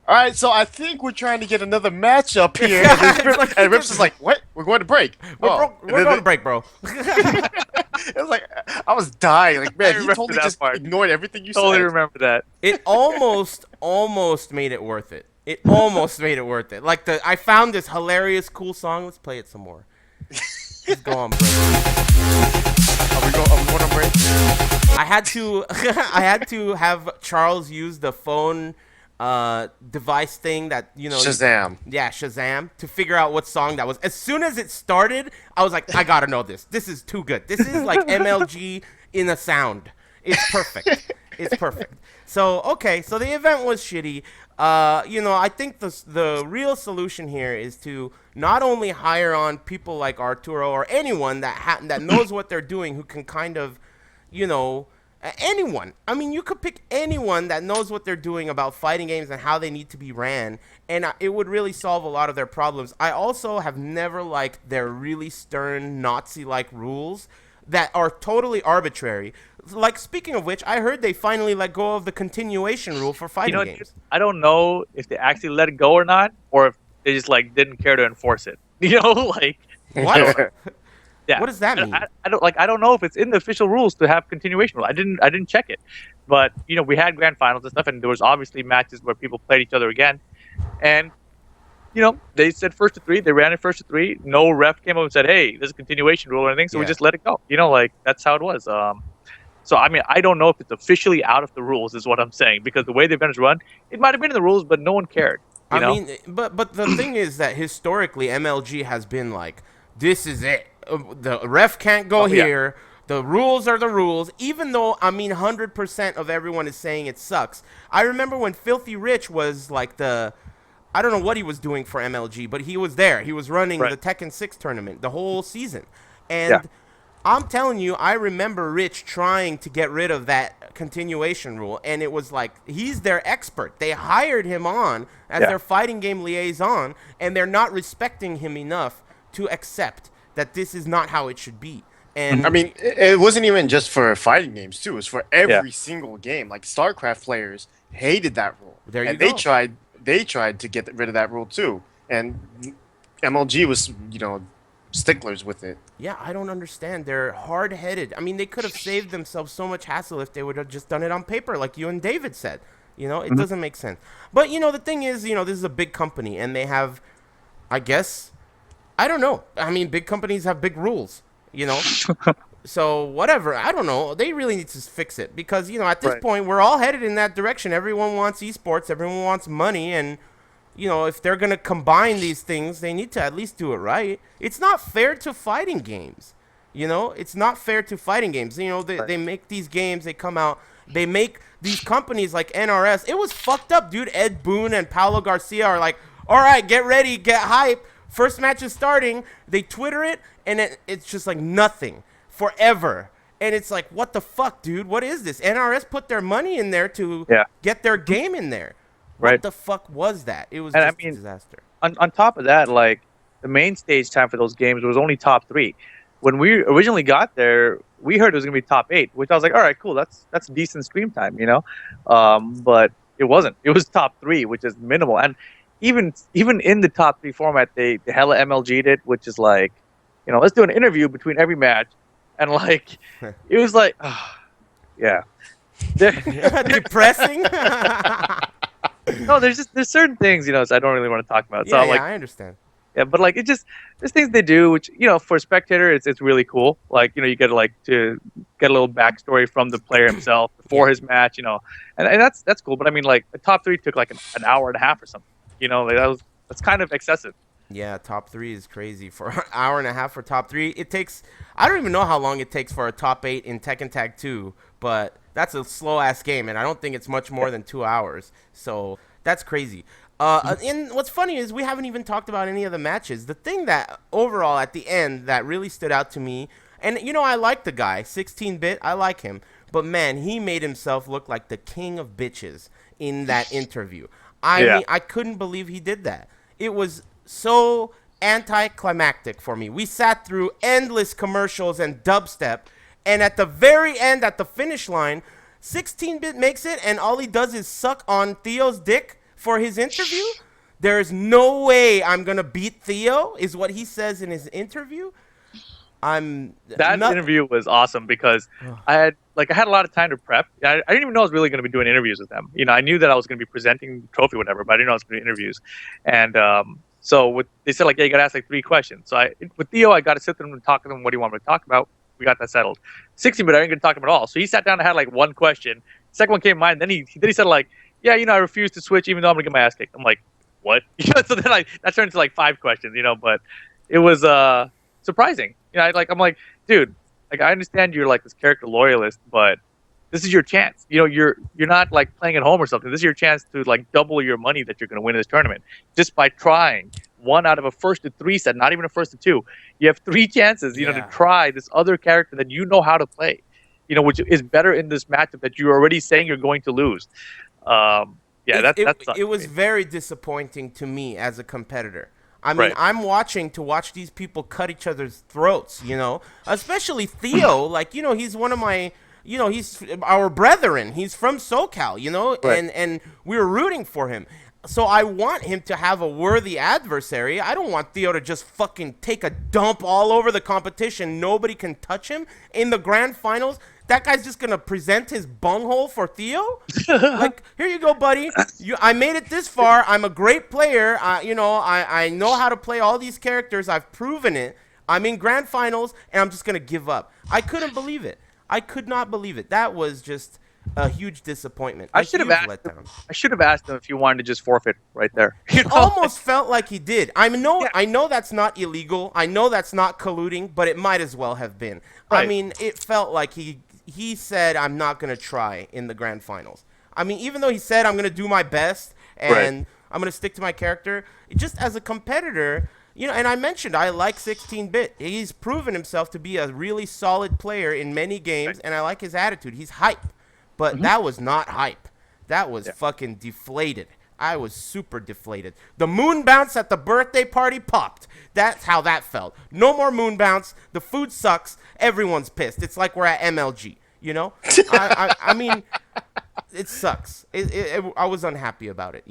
All right, so I think we're trying to get another match up here. It's like- And Rips is like, what? We're going to break. We're going to break, bro. It was like, I was dying. Like, I man, he remember totally that just part. ignored everything you Totally said. remember that. It almost made it worth it. It almost made it worth it. Like I found this hilarious, cool song. Let's play it some more. Let's go on break. Are we going on break? I had to I had to have Charles use the phone device thing that Shazam. Yeah, Shazam, to figure out what song that was. As soon as it started, I was like, I gotta know this. This is too good. This is like MLG in a sound. It's perfect. It's perfect. So okay, so the event was shitty. I think the real solution here is to not only hire on people like Arturo or anyone that knows what they're doing, who can kind of, anyone. I mean, you could pick anyone that knows what they're doing about fighting games and how they need to be ran, and it would really solve a lot of their problems. I also have never liked their really stern Nazi-like rules that are totally arbitrary. Like, speaking of which, I heard they finally let go of the continuation rule for fighting games. I don't know if they actually let it go or not, or if they just like didn't care to enforce it. Like What? yeah. What does that mean? I don't know if it's in the official rules to have continuation rule. I didn't check it, but we had grand finals and stuff, and there was obviously matches where people played each other again, and they said first to three. They ran it first to three. No ref came up and said, "Hey, there's a continuation rule or anything." So we Yeah. just let it go. Like that's how it was. So I mean, I don't know if it's officially out of the rules, is what I'm saying, because the way the event is run, it might have been in the rules, but no one cared. You know? mean, but the thing is that historically MLG has been like, this is it. The ref can't go yeah. here. The rules are the rules. Even though 100% of everyone is saying it sucks. I remember when Filthy Rich was like I don't know what he was doing for MLG, but he was there. He was running Right. the Tekken 6 tournament the whole season, and. Yeah. I'm telling you, I remember Rich trying to get rid of that continuation rule, and it was like, he's their expert. They hired him on as Yeah. their fighting game liaison, and they're not respecting him enough to accept that this is not how it should be. And I mean, it wasn't even just for fighting games too. It was for every Yeah. single game. Like StarCraft players hated that rule, There you and go. they tried to get rid of that rule too. And MLG was, sticklers with it. yeah, I don't understand. They're hard-headed. I mean, they could have saved themselves so much hassle if they would have just done it on paper, like you and David said. It doesn't make sense. But, the thing is, this is a big company, and they have, I guess, I don't know. I mean, big companies have big rules, So, whatever. I don't know. They really need to fix it because, at this Right. point, we're all headed in that direction. Everyone wants esports. Everyone wants money. And, if they're going to combine these things, they need to at least do it right. It's not fair to fighting games. It's not fair to fighting games. They make these games. They come out. They make these companies like NRS. It was fucked up, dude. Ed Boon and Paulo Garcia are like, all right, get ready, get hype. First match is starting. They Twitter it, and it's just like nothing forever. And it's like, what the fuck, dude? What is this? NRS put their money in there to Yeah. get their game in there. Right. What the fuck was that? It was And I just a mean, disaster. On top of that, like the main stage time for those games was only top 3. When we originally got there, we heard it was gonna be top 8, which I was like, all right, cool, that's decent stream time, But it wasn't. It was top 3, which is minimal. And even in the top 3 format, they hella MLG'd it, which is like, let's do an interview between every match, and like, it was like, yeah. Depressing. No, there's certain things, so I don't really want to talk about. So yeah, I'm like, I understand. yeah, but like there's things they do which for a spectator it's really cool. Like you get to get a little backstory from the player himself before his match, and that's cool. But I mean, like the top 3 took like an hour and a half or something. Like that's kind of excessive. Yeah, top 3 is crazy. For an hour and a half for top 3, it takes. I don't even know how long it takes for a top 8 in Tekken Tag 2, but that's a slow ass game, and I don't think it's much more than 2 hours. So that's crazy. And what's funny is we haven't even talked about any of the matches. The thing that overall at the end that really stood out to me, and I like the guy, 16-bit, I like him, but man, he made himself look like the king of bitches in that interview. I Yeah. mean, I couldn't believe he did that. It was so anticlimactic for me. We sat through endless commercials and dubstep, and at the very end, at the finish line, 16-bit makes it, and all he does is suck on Theo's dick for his interview. There's no way I'm gonna beat Theo, is what he says in his interview. I'm That not. interview was awesome because I had a lot of time to prep. I didn't even know I was really going to be doing interviews with them. I knew that I was going to be presenting the trophy, whatever, but I didn't know I was going to do interviews. And so they said like, yeah, you got to ask like 3 questions. So with Theo, I got to sit there and talk to them. What do you want me to talk about? We got that settled. 60-minute, I didn't get to talk to him at all. So he sat down and had like 1 question. Second one came to mind. Then he said like, yeah, I refuse to switch even though I'm going to get my ass kicked. I'm like, what? So then that turned into like 5 questions. But it was surprising. I'm like, dude, like I understand you're like this character loyalist, but this is your chance. You're not like playing at home or something. This is your chance to like double your money that you're going to win in this tournament just by trying 1 out of a first to 3 set, not even a first to 2. You have 3 chances, to try this other character that you know how to play, which is better in this matchup that you're already saying you're going to lose. It was very disappointing to me as a competitor. I mean, Right. I'm watching these people cut each other's throats, especially Theo. Like, he's one of my, he's our brethren. He's from SoCal, Right. and we were rooting for him. So I want him to have a worthy adversary. I don't want Theo to just fucking take a dump all over the competition. Nobody can touch him in the grand finals. That guy's just gonna present his bunghole for Theo? Like, here you go, buddy. I made it this far. I'm a great player. I know how to play all these characters. I've proven it. I'm in grand finals, and I'm just gonna give up. I couldn't believe it. I could not believe it. That was just a huge disappointment. I should have asked him if he wanted to just forfeit right there. It almost felt like he did. I know that's not illegal. I know that's not colluding, but it might as well have been. Right. I mean, it felt like he said, I'm not going to try in the grand finals. I mean, even though he said, I'm going to do my best and I'm going to stick to my character, just as a competitor, and I mentioned I like 16-bit. He's proven himself to be a really solid player in many games, and I like his attitude. He's hype. But that was not hype. That was fucking deflated. I was super deflated. The moon bounce at the birthday party popped. That's how that felt. No more moon bounce. The food sucks. Everyone's pissed. It's like we're at MLG, I mean, it sucks. I was unhappy about it,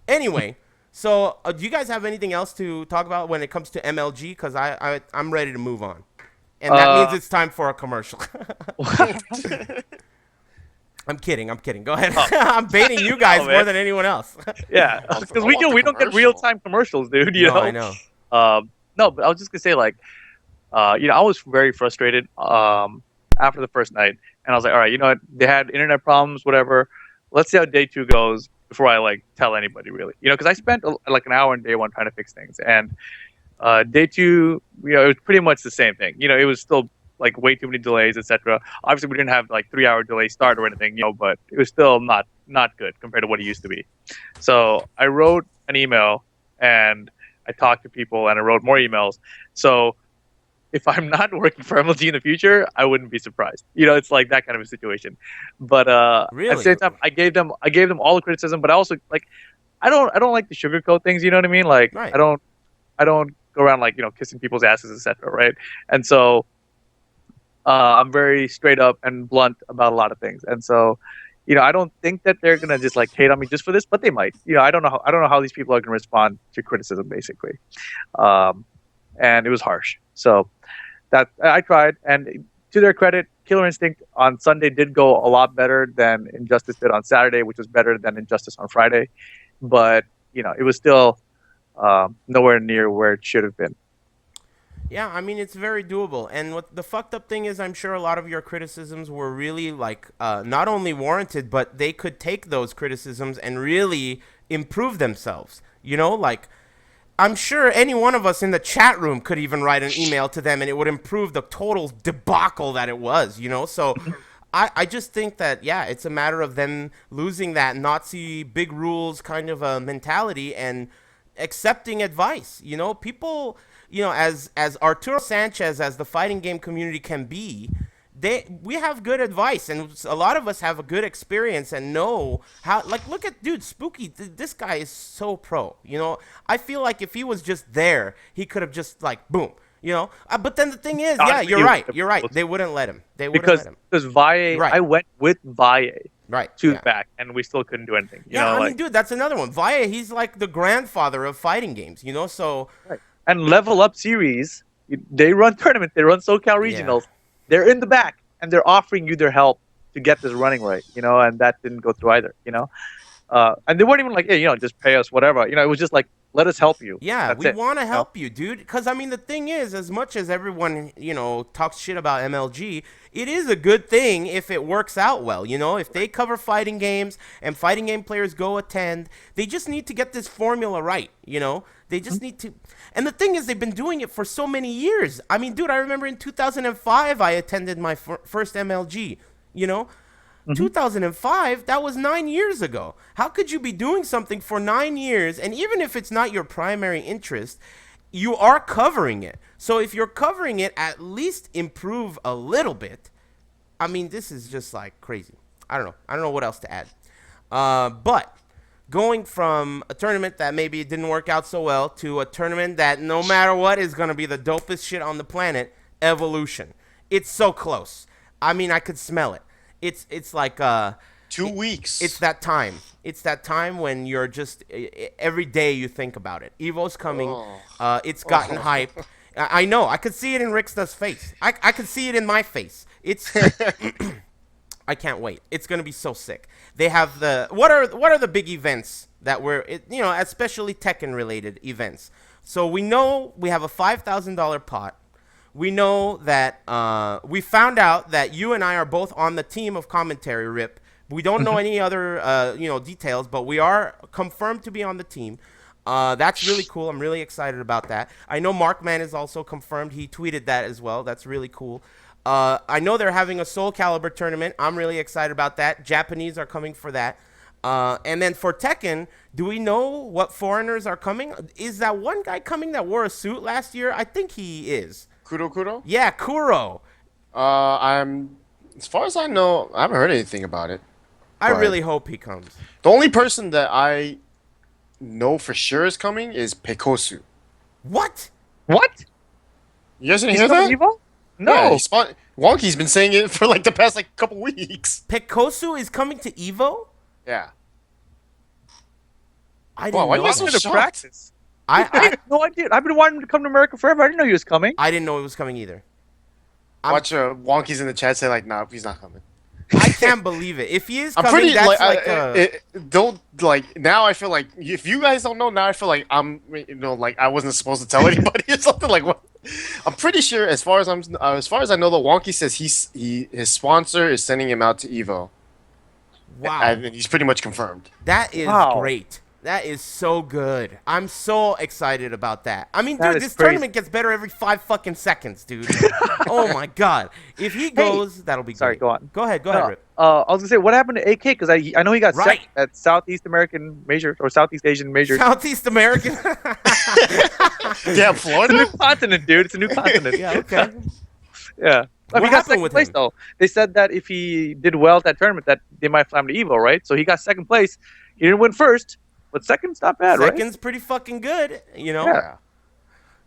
Anyway, so do you guys have anything else to talk about when it comes to MLG? Because I'm ready to move on. And that means it's time for a commercial. I'm kidding. Go ahead. I'm baiting you guys more than anyone else. Yeah, because we don't get real time commercials, dude. I know. No, but I was just gonna say I was very frustrated after the first night, and I was like, all right, they had internet problems, whatever. Let's see how day 2 goes before I tell anybody really, because I spent like an hour on day 1 trying to fix things, and day 2, it was pretty much the same thing. It was still like way too many delays, etc. Obviously, we didn't have like 3-hour delay start or anything, but it was still not good compared to what it used to be. So I wrote an email and I talked to people and I wrote more emails. So if I'm not working for MLG in the future, I wouldn't be surprised. It's like that kind of a situation. But really? At the same time, I gave them all the criticism, but I also I don't like to sugarcoat things. You know what I mean? Like right. I don't go around kissing people's asses, etc. Right? And so. I'm very straight up and blunt about a lot of things, and so, I don't think that they're gonna just hate on me just for this, but they might. I don't know how these people are gonna respond to criticism, basically, and it was harsh. So that I tried, and to their credit, Killer Instinct on Sunday did go a lot better than Injustice did on Saturday, which was better than Injustice on Friday, but it was still nowhere near where it should have been. Yeah, I mean, it's very doable. And what the fucked up thing is, I'm sure a lot of your criticisms were really, not only warranted, but they could take those criticisms and really improve themselves. I'm sure any one of us in the chat room could even write an email to them and it would improve the total debacle that it was, So I just think that, it's a matter of them losing that Nazi big rules kind of a mentality and accepting advice. People... as Arturo Sanchez, as the fighting game community can be, we have good advice, and a lot of us have a good experience and know how. Look at Spooky. This guy is so pro. I feel like if he was just there, he could have just boom. But then the thing is, you're right. They wouldn't let him. Because Valle, right. I went with Valle Right. to the Yeah. back, and we still couldn't do anything. You Yeah, know, I mean, like dude, that's another one. Via, he's like the grandfather of fighting games, you know? So, right. And Level Up Series, they run tournaments, they run SoCal yeah. regionals. They're in the back, and they're offering you their help to get this running right. You know, and that didn't go through either. You know, and they weren't even like, hey, just pay us whatever. You know, it was just like, let us help you. Yeah, That's we it. want to You know? help you, dude. Because, I mean, the thing is, as much as everyone, talks shit about MLG, it is a good thing if it works out well. You know, if they cover fighting games and fighting game players go attend, they just need to get this formula right, you know? They just need to. And the thing is, they've been doing it for so many years. I mean, dude, I remember in 2005, I attended my first MLG, you know? Mhm. 2005, that was 9 years ago. How could you be doing something for 9 years, and even if it's not your primary interest, you are covering it. So if you're covering it, at least improve a little bit. I mean, this is just like crazy. I don't know. I don't know what else to add. But going from a tournament that maybe didn't work out so well to a tournament that no matter what is going to be the dopest shit on the planet, Evolution. It's so close. I mean, I could smell it. It's like 2 weeks. it's that time. It's that time when you're just every day you think about it. Evo's coming. Oh. It's gotten hype. I know. I could see it in Ricksta's face. I could see it in my face. It's I can't wait. It's gonna be so sick. They have the what are the big events that were especially Tekken related events. So we know we have a $5,000 pot. We know that we found out that you and I are both on the team of commentary. Rip. We don't know any other details, but we are confirmed to be on the team. That's really cool. I'm really excited about that. I know Markman is also confirmed. He tweeted that as well. That's really cool. I know they're having a Soul Calibur tournament. I'm really excited about that. Japanese are coming for that. And then for Tekken, do we know what foreigners are coming? Is that one guy coming that wore a suit last year? I think he is. Kuro? Yeah, Kuro. I'm as far as I know, I haven't heard anything about it. I But really hope he comes. the only person that I know for sure is coming is Pekosu. What? What? You guys didn't He's hear coming that? Evo? No. Yeah, Wonky's been saying it for like the past like couple weeks. Pekosu is coming to Evo? Yeah. I Wow, didn't why know you guys that. so Welcome to shocked? practice. I I, have no idea. I've been wanting him to come to America forever. I didn't know he was coming. I didn't know it was coming either. Watch Wonky's in the chat say like, nah, he's not coming. I can't believe it. If he is I'm coming, pretty that's don't like now. I feel like if you guys don't know now, I feel like I'm like I wasn't supposed to tell anybody or something like what. I'm pretty sure as far as I know, that Wonky says his sponsor is sending him out to Evo. wow. And he's pretty much confirmed. That is Wow. great. That is so good. I'm so excited about that. I mean, That dude, is this crazy. tournament gets better every 5 fucking seconds, dude. Oh my god. If he goes, that'll be Sorry, great. go on. Go ahead, Rip. I was gonna say, what happened to AK? Because I know he got Right. second at Southeast American major or Southeast Asian major. Southeast American. Yeah, It's a new Florida. continent, dude. It's a new continent. yeah, okay. Yeah. What He got happened second with place him? though. They said that if he did well at that tournament, that they might fly him to Evo, right? So he got second place. He didn't win first, but second's not bad, right? Second's pretty fucking good, you know? Yeah.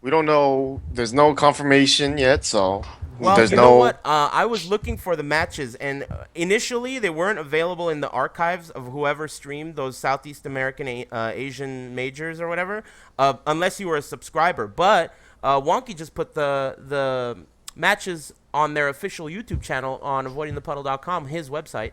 We don't know. There's no confirmation yet, so Well, there's you no. know what? I was looking for the matches, and initially they weren't available in the archives of whoever streamed those Southeast American Asian majors or whatever, unless you were a subscriber. But Wonky just put the matches on their official YouTube channel on avoidingthepuddle.com, his website.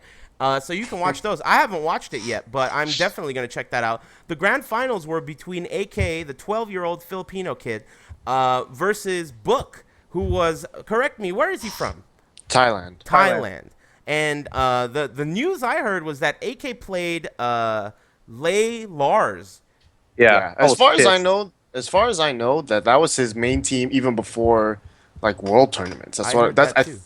So you can watch those. I haven't watched it yet, but I'm definitely going to check that out. The grand finals were between AK, the 12-year-old Filipino kid, versus Book, who was, correct me, where is he from? Thailand. Thailand. And the news I heard was that AK played Lay Lars. Yeah. I As was far as I pissed. know, that was his main team even before like world tournaments. That's I what heard that's that too.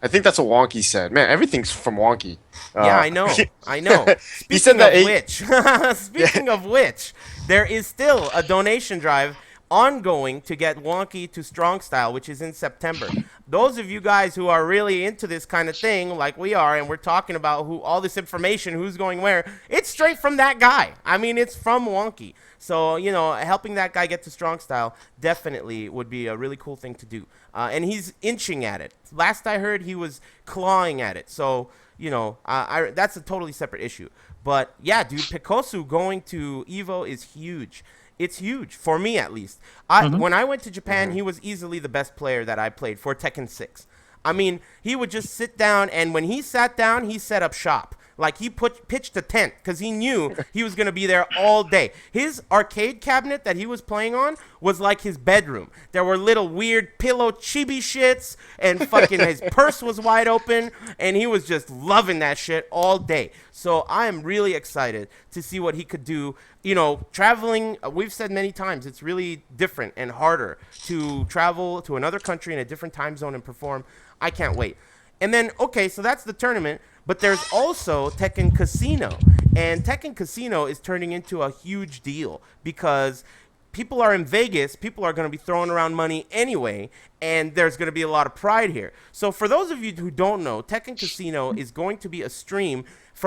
I think that's what Wonky said. Man, everything's from Wonky. Yeah, I know. I know. He Speaking said that of which, speaking of which, there is still a donation drive ongoing to get Wonky to Strong Style, which is in September. Those of you guys who are really into this kind of thing, like we are, and we're talking about who all this information, who's going where, it's straight from that guy. I mean, it's from Wonky. So, helping that guy get to Strong Style definitely would be a really cool thing to do. And he's inching at it. Last I heard, he was clawing at it. So, that's a totally separate issue. But yeah, dude, Pikosu going to Evo is huge. It's huge for me at least. When I went to Japan, he was easily the best player that I played for Tekken 6. I mean, he would just sit down, and when he sat down, he set up shop. Like, he pitched a tent because he knew he was going to be there all day. His arcade cabinet that he was playing on was like his bedroom. There were little weird pillow chibi shits, and fucking his purse was wide open, and he was just loving that shit all day. So I am really excited to see what he could do. Traveling, we've said many times, it's really different and harder to travel to another country in a different time zone and perform. I can't wait. And then, okay, so that's the tournament. But there's also Tekken Casino. And Tekken Casino is turning into a huge deal because people are in Vegas. People are going to be throwing around money anyway. And there's going to be a lot of pride here. So for those of you who don't know, Tekken Casino is going to be a stream.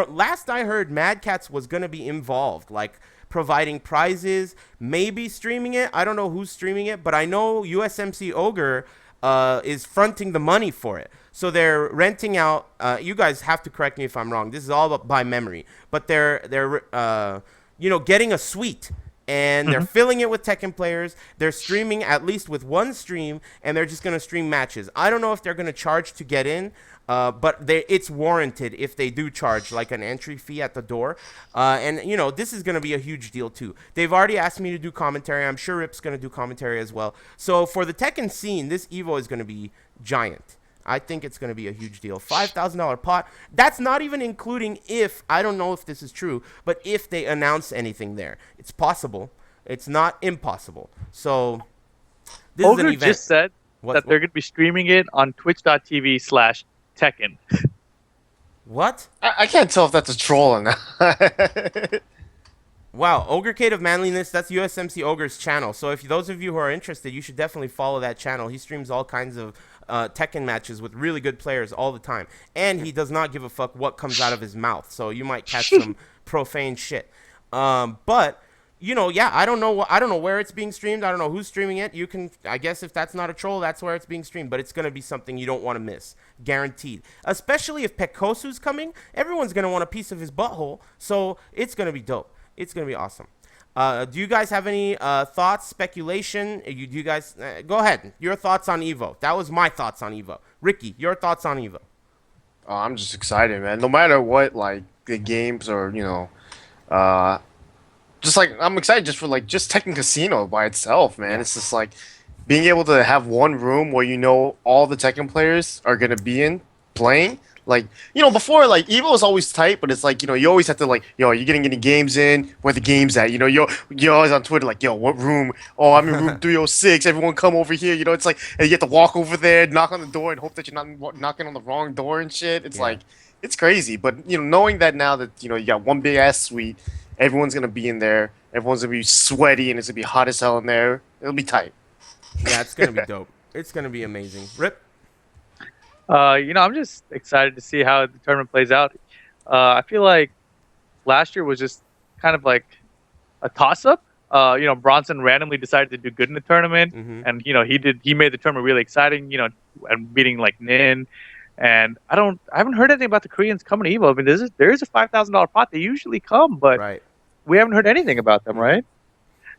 Last I heard, Mad Catz was going to be involved, like providing prizes, maybe streaming it. I don't know who's streaming it, but I know USMC Ogre is fronting the money for it. So they're renting out. You guys have to correct me if I'm wrong. This is all by memory, but they're getting a suite, and they're filling it with Tekken players. They're streaming at least with one stream, and they're just gonna stream matches. I don't know if they're gonna charge to get in. But it's warranted if they do charge like an entry fee at the door. And this is going to be a huge deal too. They've already asked me to do commentary. I'm sure Rip's going to do commentary as well. So for the Tekken scene, this Evo is going to be giant. I think it's going to be a huge deal. $5,000 pot. That's not even including I don't know if this is true, but if they announce anything there. It's possible. It's not impossible. So this is an event. Just said that they're going to be streaming it on twitch.tv/Tekken. What? I can't tell if that's a troll or not. Wow, Ogrecade of Manliness, that's USMC Ogre's channel. So if those of you who are interested, you should definitely follow that channel. He streams all kinds of Tekken matches with really good players all the time. And he does not give a fuck what comes out of his mouth. So you might catch some profane shit. But I don't know where it's being streamed. I don't know who's streaming it. I guess if that's not a troll, that's where it's being streamed. But it's going to be something you don't want to miss. Guaranteed. Especially if Pekosu's coming, everyone's going to want a piece of his butthole. So it's going to be dope. It's going to be awesome. Do you guys have any thoughts, speculation? Do you guys go ahead? Your thoughts on Evo. That was my thoughts on Evo. Ricky, your thoughts on Evo. Oh, I'm just excited, man. No matter what, like the games or just like I'm excited just for just Tekken Casino by itself, man. It's just like being able to have one room where all the Tekken players are gonna be in playing. Before Evo was always tight, but it's you always have to are you getting any games in? Where the games at? You're always on Twitter what room? Oh, I'm in room 306. Everyone come over here. It's and you have to walk over there, knock on the door, and hope that you're not knocking on the wrong door and shit. It's it's crazy. But knowing that now that you got one big ass suite, everyone's gonna be in there. Everyone's gonna be sweaty, and it's gonna be hot as hell in there. It'll be tight. Yeah, it's gonna be dope. It's gonna be amazing. Rip. I'm just excited to see how the tournament plays out. I feel like last year was just kind of like a toss-up. Bronson randomly decided to do good in the tournament, and he made the tournament really exciting. And beating Nin, and I haven't heard anything about the Koreans coming to Evo. I mean, there is a $5,000 pot. They usually come, but we haven't heard anything about them, right?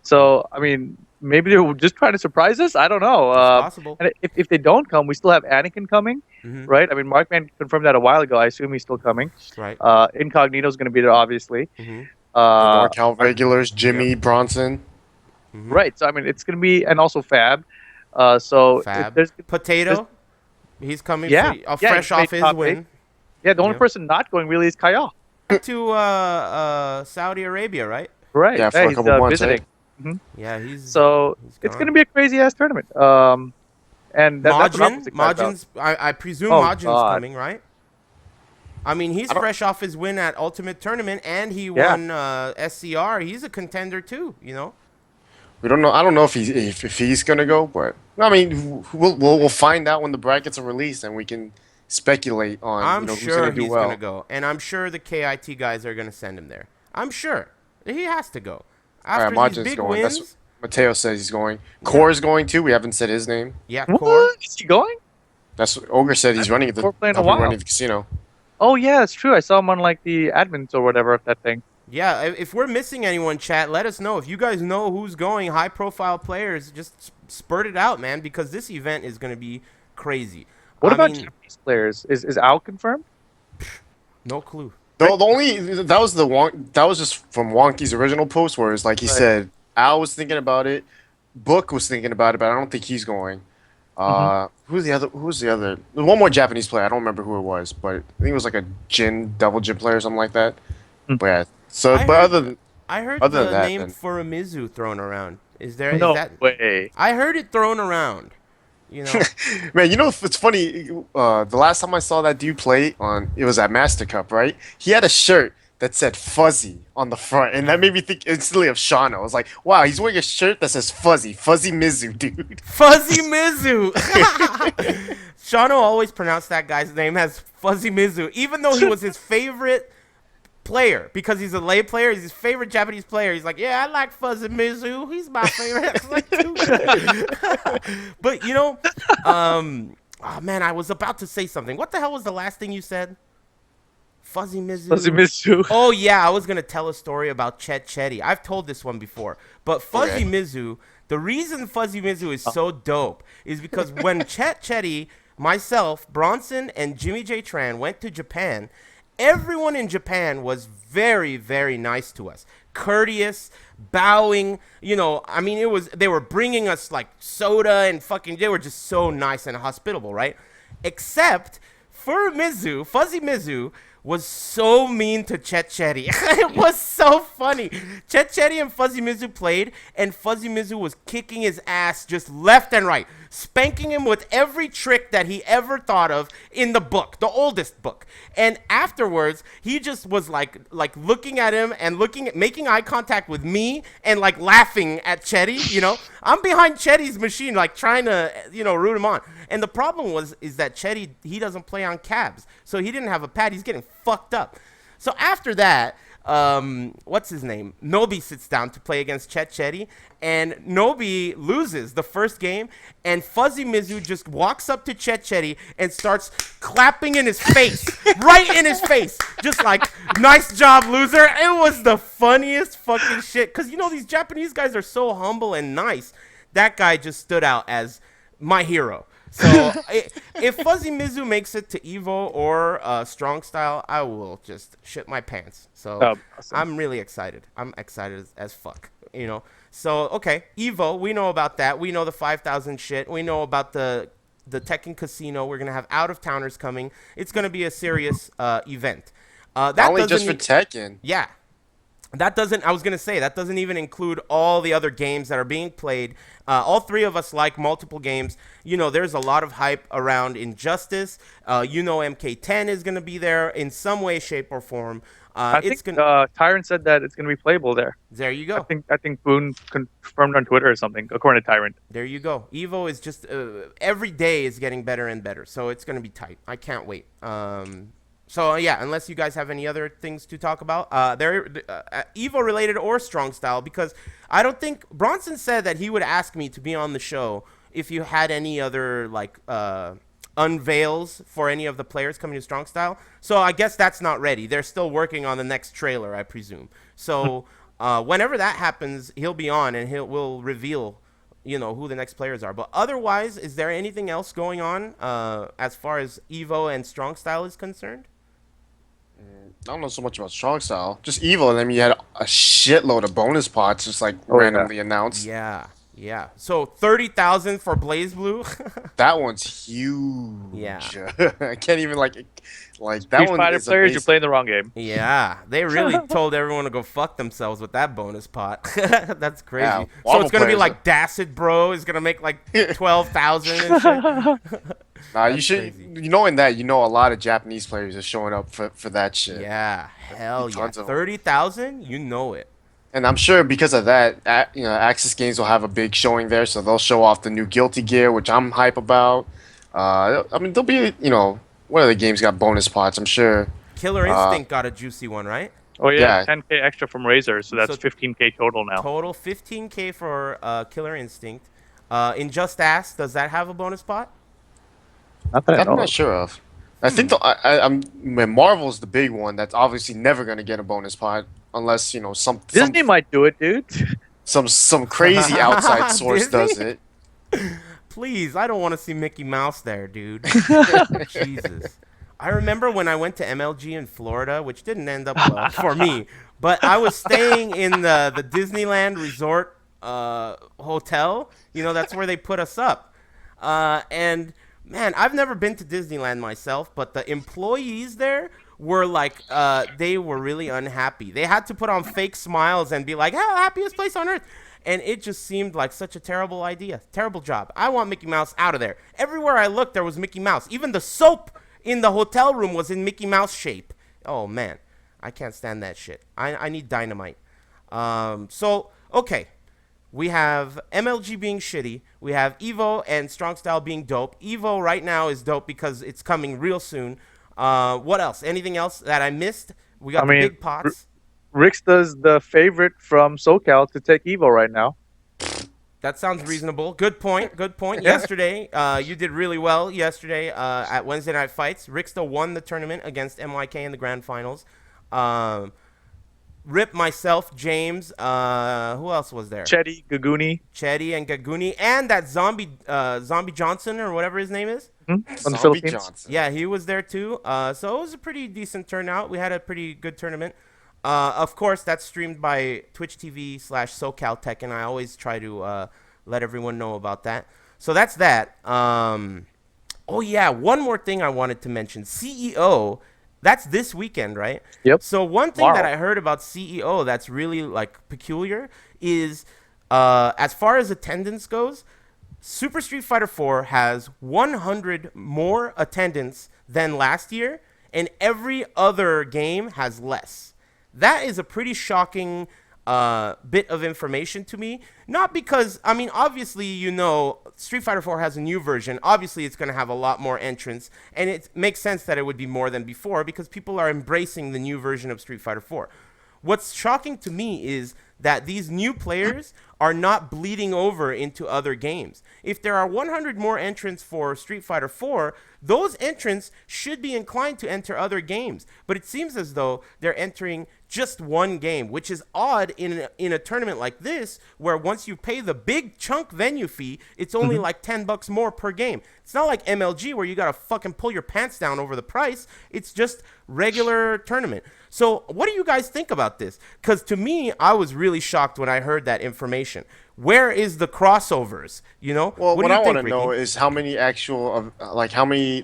So I mean, maybe they're just trying to surprise us. I don't know. It's possible. And if they don't come, we still have Anakin coming, right? I mean, Markman confirmed that a while ago. I assume he's still coming. Right. Incognito's going to be there, obviously. Markel regulars, Jimmy, Bronson. Right. So I mean, it's going to be, and also Fab. So Fab. There's Potato. He's coming. Yeah. Fresh off his win. Yeah. The only person not going really is Kaya. To Saudi Arabia, right? Right. Yeah, for a couple months. Visiting. Yeah, it's going to be a crazy ass tournament. And that's what I'm excited Majin's, I presume Majin's coming, right? I mean, he's fresh off his win at Ultimate Tournament, and he won SCR. He's a contender too, We don't know. I don't know if he's gonna go, but I mean, we'll find out when the brackets are released, and we can speculate on. I'm sure who's he's gonna go, and I'm sure the KIT guys are gonna send him there. I'm sure he has to go. After these big going. wins, That's what Mateo says he's going. Core is going too. We haven't said his name. Yeah, about. Core. Is he going? That's what Ogre said. He's running the Core playing a while. running the casino. Oh yeah, it's true. I saw him on like the admins or whatever of that thing. Yeah, if we're missing anyone, chat, let us know. If you guys know who's going, high profile players, just spurt it out, man, because this event is going to be crazy. What I about mean, Japanese players? Is Al confirmed? no clue. The only that was the one that was just from Wonky's original post, where it's like he Right. said Al was thinking about it, Book was thinking about it, but I don't think he's going. Hmm. Who's the other? Who's the other? There's one more Japanese player. I don't remember who it was, but I think it was like a Jin Devil Jin player or something like that. But yeah. So, I but heard other I heard other than the that, name then Furumizu thrown around. Is No that way. I heard it thrown around, you know. man, you know it's funny. The last time I saw that dude play on, it was at Master Cup, right? He had a shirt that said Fuzzy on the front, and that made me think instantly of Shano. I was like, wow, he's wearing a shirt that says Fuzzy, Fuzzy Mizu, dude. Fuzzy Mizu. Shano always pronounced that guy's name as Fuzzy Mizu, even though he was his favorite player because he's a lay player. He's his favorite Japanese player. He's like, yeah, I like Fuzzy Mizu. He's my favorite. I was like, dude. But oh man, I was about to say something. What the hell was the last thing you said? Fuzzy Mizu. Does he miss you? Oh yeah, I was gonna tell a story about Chet Chetty. I've told this one before, but Fuzzy Okay. Mizu. The reason Fuzzy Mizu is so dope is because when Chet Chetty, myself, Bronson, and Jimmy J Tran went to Japan, everyone in Japan was very, very nice to us, courteous, bowing. I mean, they were bringing us like soda and fucking. They were just so nice and hospitable, right? Except for Mizu, Fuzzy Mizu was so mean to Chet Chetty. It was so funny. Chet Chetty and Fuzzy Mizu played, and Fuzzy Mizu was kicking his ass just left and right, spanking him with every trick that he ever thought of in the book, the oldest book. And afterwards, he just was like looking at him and making eye contact with me and like laughing at Chetty. I'm behind Chetty's machine, like trying to, root him on. And the problem is that Chetty, he doesn't play on cabs, so he didn't have a pad. He's getting fucked up. So after that, what's his name? Nobi sits down to play against Chet Chetty, and Nobi loses the first game, and Fuzzy Mizu just walks up to Chet Chetty and starts clapping in his face, right in his face, just like, nice job, loser. It was the funniest fucking shit, because these Japanese guys are so humble and nice. That guy just stood out as my hero. So if Fuzzy Mizu makes it to Evo or Strong Style, I will just shit my pants. So Awesome. I'm really excited. I'm excited as fuck. So okay, Evo, we know about that. We know the 5,000 shit. We know about the Tekken Casino. We're gonna have out of towners coming. It's gonna be a serious event. Not That only just for doesn't Tekken. yeah. I was going to say, that doesn't even include all the other games that are being played. All three of us like multiple games. There's a lot of hype around Injustice. MK10 is going to be there in some way, shape, or form. I think Tyrant said that it's going to be playable there. There you go. I think Boone confirmed on Twitter or something, according to Tyrant. There you go. Evo is just every day is getting better and better. So it's going to be tight. I can't wait. So yeah, unless you guys have any other things to talk about, Evo related or Strong Style, because I don't think Bronson said that he would ask me to be on the show if you had any other like unveils for any of the players coming to Strong Style. So I guess that's not ready. They're still working on the next trailer, I presume. So whenever that happens, he'll be on and we'll reveal who the next players are. But otherwise, is there anything else going on as far as Evo and Strong Style is concerned? I don't know so much about Strong Style. Just Evil, and then you had a shitload of bonus pots just like Oh, yeah. randomly announced. Yeah. So 30,000 for Blaze Blue. That one's huge. Yeah. I can't even like that Street one Fighter is players, you're amazing. playing the wrong game. Yeah, they really told everyone to go fuck themselves with that bonus pot. That's crazy. Yeah, So Marvel it's gonna be players like Dacid Bro is gonna make like 12,000 and shit. Nah, you That's should. crazy. A lot of Japanese players are showing up for that shit. Yeah, hell yeah. Tons of them. 30,000, you know it. And I'm sure because of that, Axis Games will have a big showing there, so they'll show off the new Guilty Gear, which I'm hype about. I mean, there'll be, one of the games got bonus pots, I'm sure. Killer Instinct got a juicy one, right? Oh yeah, Yeah. 10K extra from Razer, so that's So- 15K total now. Total 15K for Killer Instinct. In Just Ask, does that have a bonus pot? Not that I That I'm know. not sure of. I think Marvel's the big one that's obviously never gonna get a bonus pot unless Disney might do it, dude. some crazy outside source Disney? does it. Please, I don't want to see Mickey Mouse there, dude. Jesus. I remember when I went to MLG in Florida, which didn't end up well for me, but I was staying in the Disneyland Resort hotel. You know, that's where they put us up. And man, I've never been to Disneyland myself, but the employees there were like, they were really unhappy. They had to put on fake smiles and be like, "Oh, happiest place on earth." And it just seemed like such a terrible idea. Terrible job. I want Mickey Mouse out of there. Everywhere I looked, there was Mickey Mouse. Even the soap in the hotel room was in Mickey Mouse shape. Oh, man. I can't stand that shit. I need dynamite. Okay. We have MLG being shitty. We have Evo and Strong Style being dope. Evo right now is dope because it's coming real soon. What else? Anything else that I missed? We got I the mean, big pots. Ricksta's the favorite from SoCal to take Evo right now. That sounds reasonable. Good point. Good point. Yesterday, you did really well yesterday at Wednesday Night Fights. Ricksta won the tournament against MYK in the grand finals. Rip, myself, James, who else was there? Chetty, Gaguni. Chetty and Gaguni, and that zombie Johnson or whatever his name is. On the Zombie Philippines. Johnson. Yeah, he was there too. So it was a pretty decent turnout. We had a pretty good tournament. Of course, that's streamed by Twitch TV/SoCal Tech, and I always try to let everyone know about that. So that's that. Oh yeah, one more thing I wanted to mention. CEO, that's this weekend, right? Yep. So one thing Tomorrow. that I heard about CEO that's really like peculiar is, as far as attendance goes, Super Street Fighter 4 has 100 more attendance than last year, and every other game has less. That is a pretty shocking bit of information to me. Not because, I mean, obviously, you know, Street Fighter 4 has a new version. Obviously, it's going to have a lot more entrants, and it makes sense that it would be more than before because people are embracing the new version of Street Fighter 4. What's shocking to me is that these new players are not bleeding over into other games. If there are 100 more entrants for Street Fighter 4, those entrants should be inclined to enter other games. But it seems as though they're entering just one game, which is odd in a tournament like this, where once you pay the big chunk venue fee, it's only like $10 more per game. It's not like MLG where you gotta fucking pull your pants down over the price. It's just regular tournament. So what do you guys think about this? Because to me, I was really shocked when I heard that information. Where is the crossovers? You know? Well, what what do you I think, want to know Ricky? is how many actual how many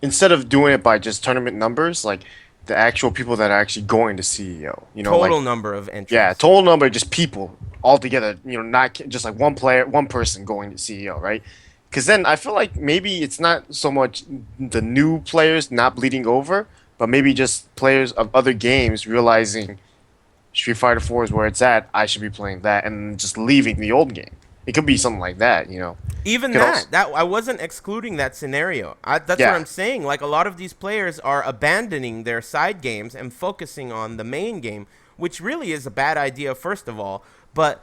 instead of doing it by just tournament numbers, like the actual people that are actually going to CEO. You know, Total like number of entrants. yeah, total number, just people all together. You know, not just like one player, one person going to CEO, right? Because then I feel like maybe it's not so much the new players not bleeding over, but maybe just players of other games realizing Street Fighter 4 is where it's at. I should be playing that, and just leaving the old game. It could be something like that, you know. Even Could that, also- that I wasn't excluding that scenario. That's Yeah. what I'm saying. Like a lot of these players are abandoning their side games and focusing on the main game, which really is a bad idea, first of all. But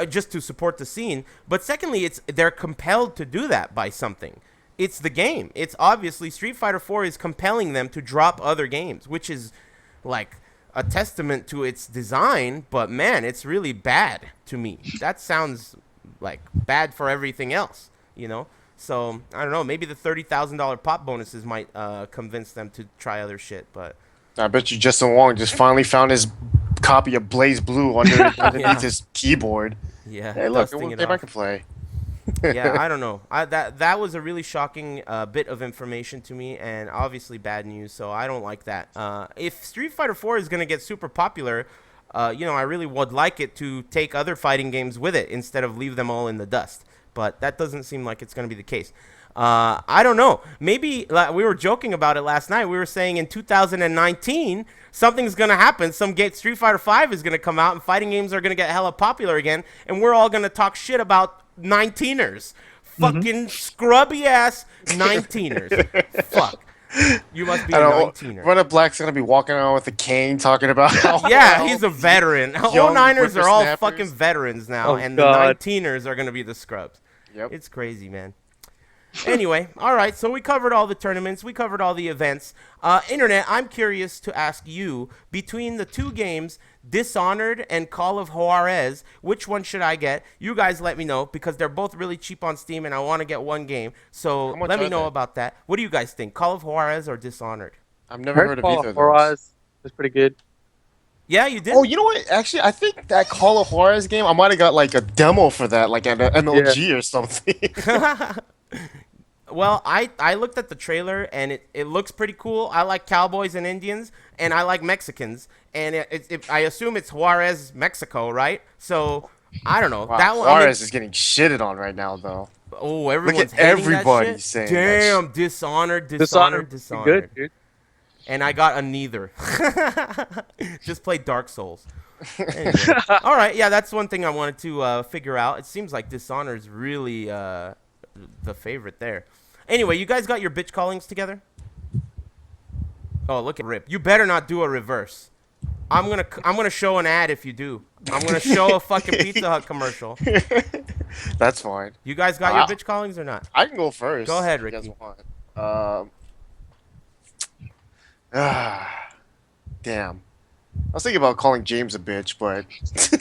just to support the scene. But secondly, they're compelled to do that by something. It's the game. It's obviously Street Fighter 4 is compelling them to drop other games, which is like a testament to its design. But man, it's really bad to me. That sounds like bad for everything else, you know. So I don't know. Maybe the $30,000 pop bonuses might convince them to try other shit. But I bet you Justin Wong just finally found his copy of Blaze Blue underneath Yeah. his keyboard. yeah, Hey, look, dusting it maybe I off. can play. Yeah, I don't know. That was a really shocking bit of information to me, and obviously bad news. So I don't like that. If Street Fighter 4 is gonna get super popular, you know, I really would like it to take other fighting games with it instead of leave them all in the dust. But that doesn't seem like it's gonna be the case. I don't know. Maybe we were joking about it last night. We were saying in 2019 something's gonna happen. Street Fighter 5 is gonna come out, and fighting games are gonna get hella popular again, and we're all gonna talk shit about 19ers. Fucking scrubby ass 19ers. Fuck. You must be a I don't know. 19er. Runner Black's gonna be walking around with a cane talking about how Yeah, he's a veteran. young 09ers are all whippersnappers. fucking veterans now, Oh, and God. the 19ers are gonna be the scrubs. Yep. It's crazy, man. Anyway, all right. So we covered all the tournaments. We covered all the events. Internet, I'm curious to ask you, between the two games, Dishonored and Call of Juarez, which one should I get? You guys let me know because they're both really cheap on Steam and I want to get one game. So How much let me are know they? about that. What do you guys think? Call of Juarez or Dishonored? I've never Heard heard of Call either of of those. Juarez is pretty good. Yeah, you did? Oh, you know what? Actually, I think that Call of Juarez game, I might have got like a demo for that, like at an Yeah. MLG or something. Well, I looked at the trailer and it looks pretty cool. I like cowboys and Indians and I like Mexicans and I assume it's Juarez, Mexico, right? So I don't know Wow, that one. I mean, Juarez is getting shitted on right now, though. oh, everyone's at hating everybody that shit? saying that Damn, Dishonored, Dishonored, Dishonored. good, dude. And I got a neither. Just play Dark Souls. Anyway. All right, yeah, that's one thing I wanted to figure out. It seems like Dishonored is really the favorite there. Anyway, you guys got your bitch callings together? Oh, look at Rip. You better not do a reverse. I'm gonna show an ad if you do. I'm gonna show a fucking Pizza Hut commercial. That's fine. You guys got your bitch callings or not? I can go first. Go ahead, if you guys Ricky. want. Damn. I was thinking about calling James a bitch, but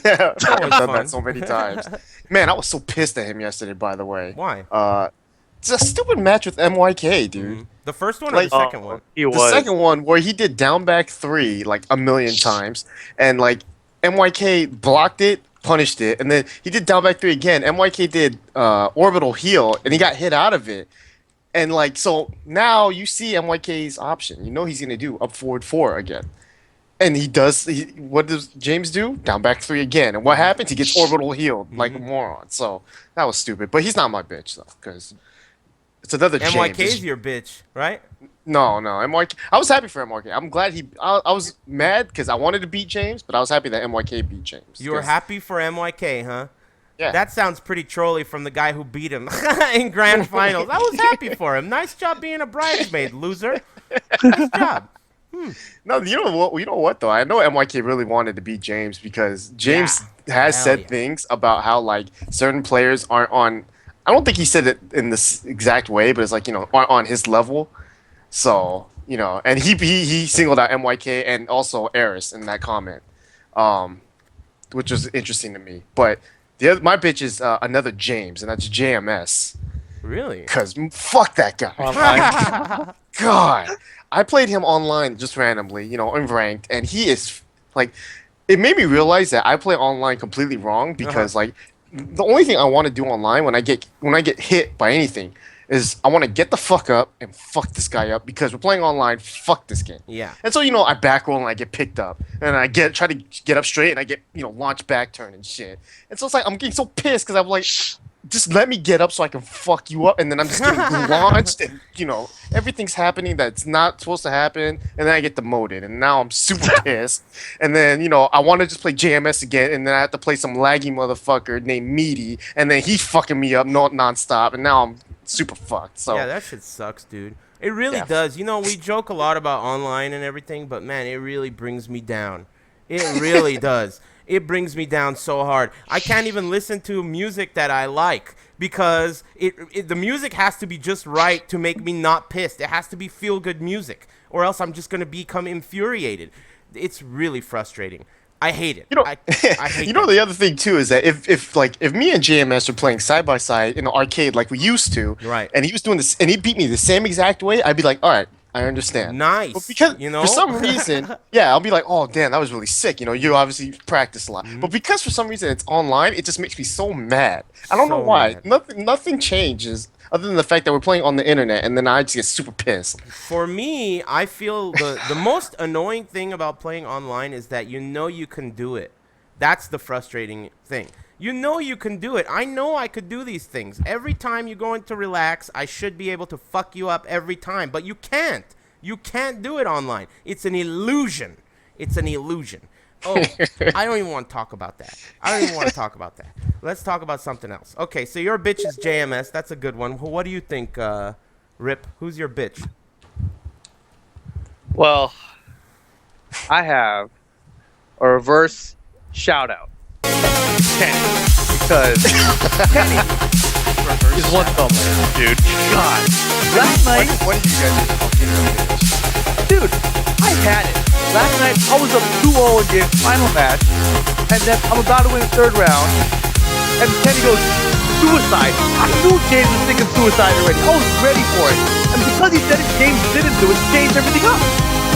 I've always done fun. that so many times. Man, I was so pissed at him yesterday, by the way. Why? It's a stupid match with MYK, dude. The first one or Like- the second one? He The was. second one where he did down back 3 like a million times, and like MYK blocked it, punished it, and then he did down back 3 again. MYK did orbital heal, and he got hit out of it. And like so now you see MYK's option. You know he's gonna do up forward 4 again. And he does. What does James do? Down back 3 again. And what happens? He gets orbital healed like a moron. So that was stupid. But he's not my bitch though, because it's another James. MYK's your bitch, right? No, MYK. I was happy for MYK. I'm glad he. I was mad because I wanted to beat James, but I was happy that MYK beat James. You were 'cause- happy for MYK, huh? Yeah. That sounds pretty trolly from the guy who beat him in grand finals. I was happy for him. Nice job being a bridesmaid, loser. Nice job. No, you know what? You know what though? I know MYK really wanted to beat James because James has Hell said yeah. things about how like certain players aren't on. I don't think he said it in this exact way, but it's like aren't on his level. So and he singled out MYK and also Eris in that comment, which was interesting to me. But my bitch is another James, and that's JMS. Really? Cause fuck that guy. Online. God, I played him online just randomly, in ranked, and he is like, it made me realize that I play online completely wrong because like, the only thing I want to do online when I get hit by anything is I want to get the fuck up and fuck this guy up because we're playing online. Fuck this game. Yeah. And so I back roll and I get picked up and I try to get up straight and I get launch back turn and shit. And so it's like I'm getting so pissed because I'm like, just let me get up so I can fuck you up, and then I'm just getting launched, and everything's happening that's not supposed to happen, and then I get demoted, and now I'm super pissed. And then I want to just play JMS again, and then I have to play some laggy motherfucker named Meaty, and then he's fucking me up nonstop, and now I'm super fucked. So Yeah, that shit sucks, dude. It really Yeah. does. We joke a lot about online and everything, but man, it really brings me down. It really does. It brings me down so hard. I can't even listen to music that I like because the music has to be just right to make me not pissed. It has to be feel-good music, or else I'm just going to become infuriated. It's really frustrating. I hate it. I hate that. The other thing too is that if me and JMS are playing side by side in an arcade like we used to, Right. and he was doing this and he beat me the same exact way, I'd be like, all right, I understand. Nice. But because you know? for some reason, yeah, I'll be like, oh damn, that was really sick. You obviously practice a lot, Mm-hmm. but because for some reason it's online, it just makes me so mad. I don't know So why. mad. Nothing changes other than the fact that we're playing on the internet, and then I just get super pissed. For me, I feel the most annoying thing about playing online is that you can do it. That's the frustrating thing. You can do it. I know I could do these things. Every time you go into relax, I should be able to fuck you up every time. But you can't. You can't do it online. It's an illusion. It's an illusion. Oh, I don't even want to talk about that. Let's talk about something else. Okay, so your bitch is JMS. That's a good one. What do you think, Rip? Who's your bitch? Well, I have a reverse shout out. Kenny. Because Kenny, reverse is one thumb, dude. God, last night, When do you guys fucking bitch? dude, I had it. Last night I was up 2-0 in the final match, and then I'm about to win the third round, and Kenny goes suicide. I knew James was thinking suicide already. I was ready for it, and because he said it, James didn't do it. Changed everything up.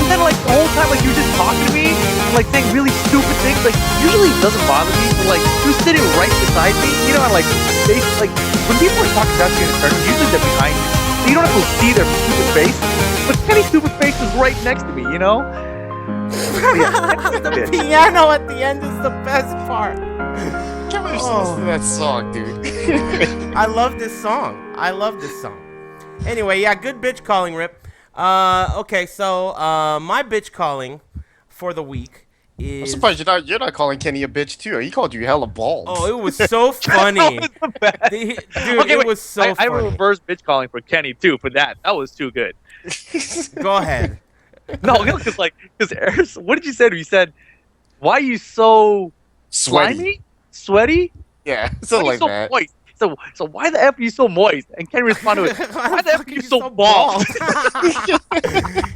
And then like the whole time, like you were just talking to me, and, like saying really stupid things. Like usually it doesn't bother me, but like you were sitting right beside me, you know, and like they like when people are talking about you in a tournament, usually they're behind you, so you don't have to see their stupid face. But Kenny's stupid face was right next to me, you know. The piano at the end is the best part. I can't believe you listen to that song, dude. I love this song. Anyway, yeah, good bitch calling, Rip. Okay, so my bitch calling for the week I'm is. surprised you're not calling Kenny a bitch too. He called you hella bald. Oh, it was so funny, dude. Okay, it wait, was so I funny. reverse bitch calling for Kenny too. For that was too good. Go ahead. No, because what did you say? You said, "Why are you so Sweaty. Sweaty? Yeah, Why something are you like so that. moist? So why the f are you so moist?" And Kenny responded with, "Why the f are you so bald?"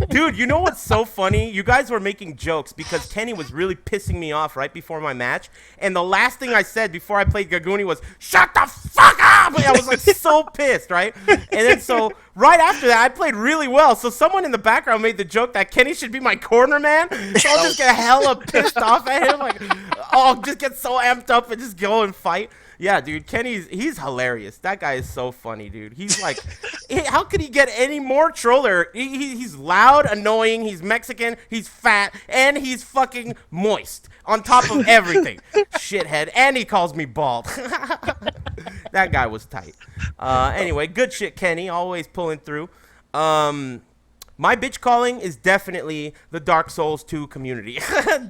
Dude, you know what's so funny? You guys were making jokes because Kenny was really pissing me off right before my match. And the last thing I said before I played Gaguni was, "Shut the fuck up!" Like, I was like so pissed, right? And then so right after that, I played really well. So someone in the background made the joke that Kenny should be my corner man. So I'll just get hella pissed off at him. Like, oh, just get so amped up and just go and fight. Yeah, dude, he's hilarious. That guy is so funny, dude. He's like, how could he get any more troller? He's loud, annoying, he's Mexican, he's fat, and he's fucking moist on top of everything. Shithead, and he calls me bald. That guy was tight. Anyway, good shit, Kenny, always pulling through. My bitch calling is definitely the Dark Souls 2 community.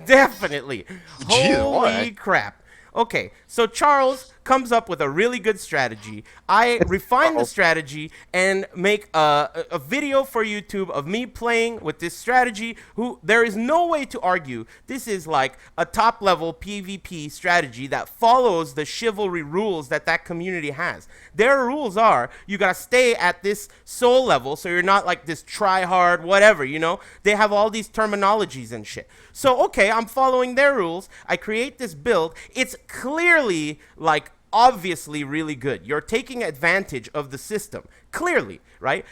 Definitely. Jeez, Holy why? crap. Okay, so Charles comes up with a really good strategy. I refine the strategy and make a video for YouTube of me playing with this strategy. There is no way to argue. This is like a top-level PvP strategy that follows the chivalry rules that community has. Their rules are you gotta stay at this soul level, so you're not like this try-hard whatever, you know? They have all these terminologies and shit. So, okay, I'm following their rules. I create this build. It's clearly, like, obviously really good. You're taking advantage of the system. Clearly, right?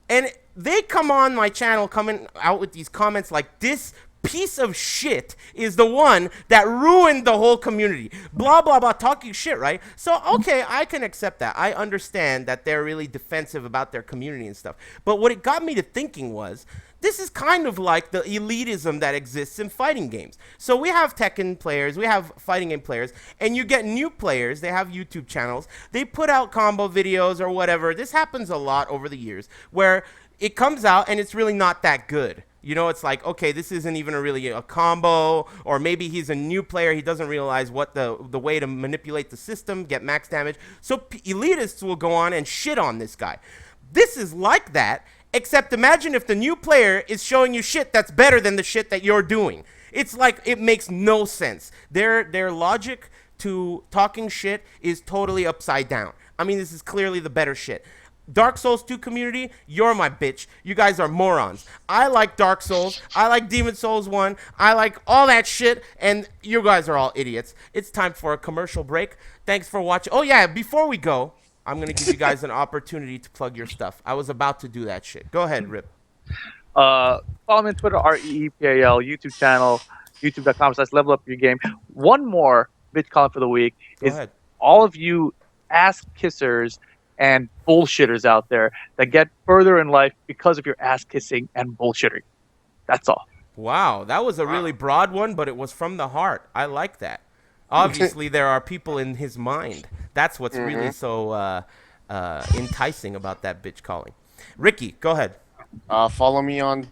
And they come on my channel coming out with these comments like, this piece of shit is the one that ruined the whole community. Blah, blah, blah, talking shit, right? So, okay, I can accept that. I understand that they're really defensive about their community and stuff. But what it got me to thinking was, this is kind of like the elitism that exists in fighting games. So we have Tekken players, we have fighting game players, and you get new players. They have YouTube channels. They put out combo videos or whatever. This happens a lot over the years where it comes out and it's really not that good. You know, it's like, okay, this isn't even really a combo, or maybe he's a new player. He doesn't realize what the way to manipulate the system, get max damage. So elitists will go on and shit on this guy. This is like that. Except imagine if the new player is showing you shit that's better than the shit that you're doing. It's like it makes no sense. Their logic to talking shit is totally upside down. I mean, this is clearly the better shit. Dark Souls 2 community, you're my bitch. You guys are morons. I like Dark Souls. I like Demon Souls 1. I like all that shit, and you guys are all idiots. It's time for a commercial break. Thanks for watching. Oh, yeah, before we go, I'm going to give you guys an opportunity to plug your stuff. I was about to do that shit. Go ahead, Rip. Follow me on Twitter, REEPAL, YouTube channel, youtube.com/levelupyourgame. One more bitch calling for the week is all of you ass kissers and bullshitters out there that get further in life because of your ass kissing and bullshitting. That's all. Wow, that was a really broad one, but it was from the heart. I like that. Obviously, there are people in his mind. That's what's really so enticing about that bitch calling. Ricky, go ahead. Follow me on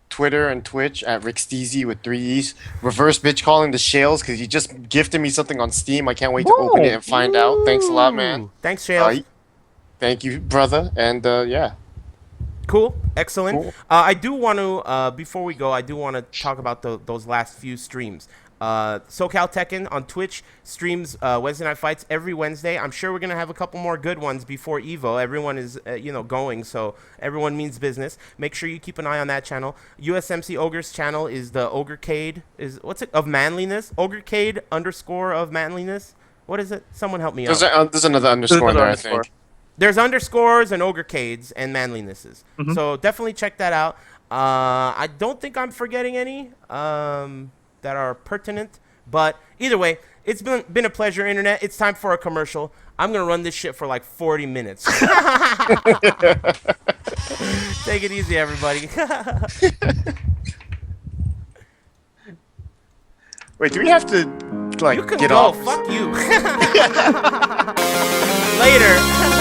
Twitter and Twitch at RickSteezy with 3 E's. Reverse bitch calling the Shales because he just gifted me something on Steam. I can't wait to open it and find out. Thanks a lot, man. Thanks, Shales. Thank you, brother. And yeah. Cool. Excellent. Cool. I do want to, before we go, I do want to talk about those last few streams. SoCal Tekken on Twitch streams Wednesday Night Fights every Wednesday. I'm sure we're going to have a couple more good ones before EVO. Everyone is, going, so everyone means business. Make sure you keep an eye on that channel. USMC Ogre's channel is the Ogrecade, of manliness? Ogrecade _ of manliness? What is it? Someone help me out. There's another underscore there, I think. There's underscores and ogrecades and manlinesses. Mhm. So definitely check that out. I don't think I'm forgetting any that are pertinent. But either way, it's been a pleasure, Internet. It's time for a commercial. I'm going to run this shit for like 40 minutes. Take it easy, everybody. Wait, do we have to, like, You can get go. off? Fuck you. Later.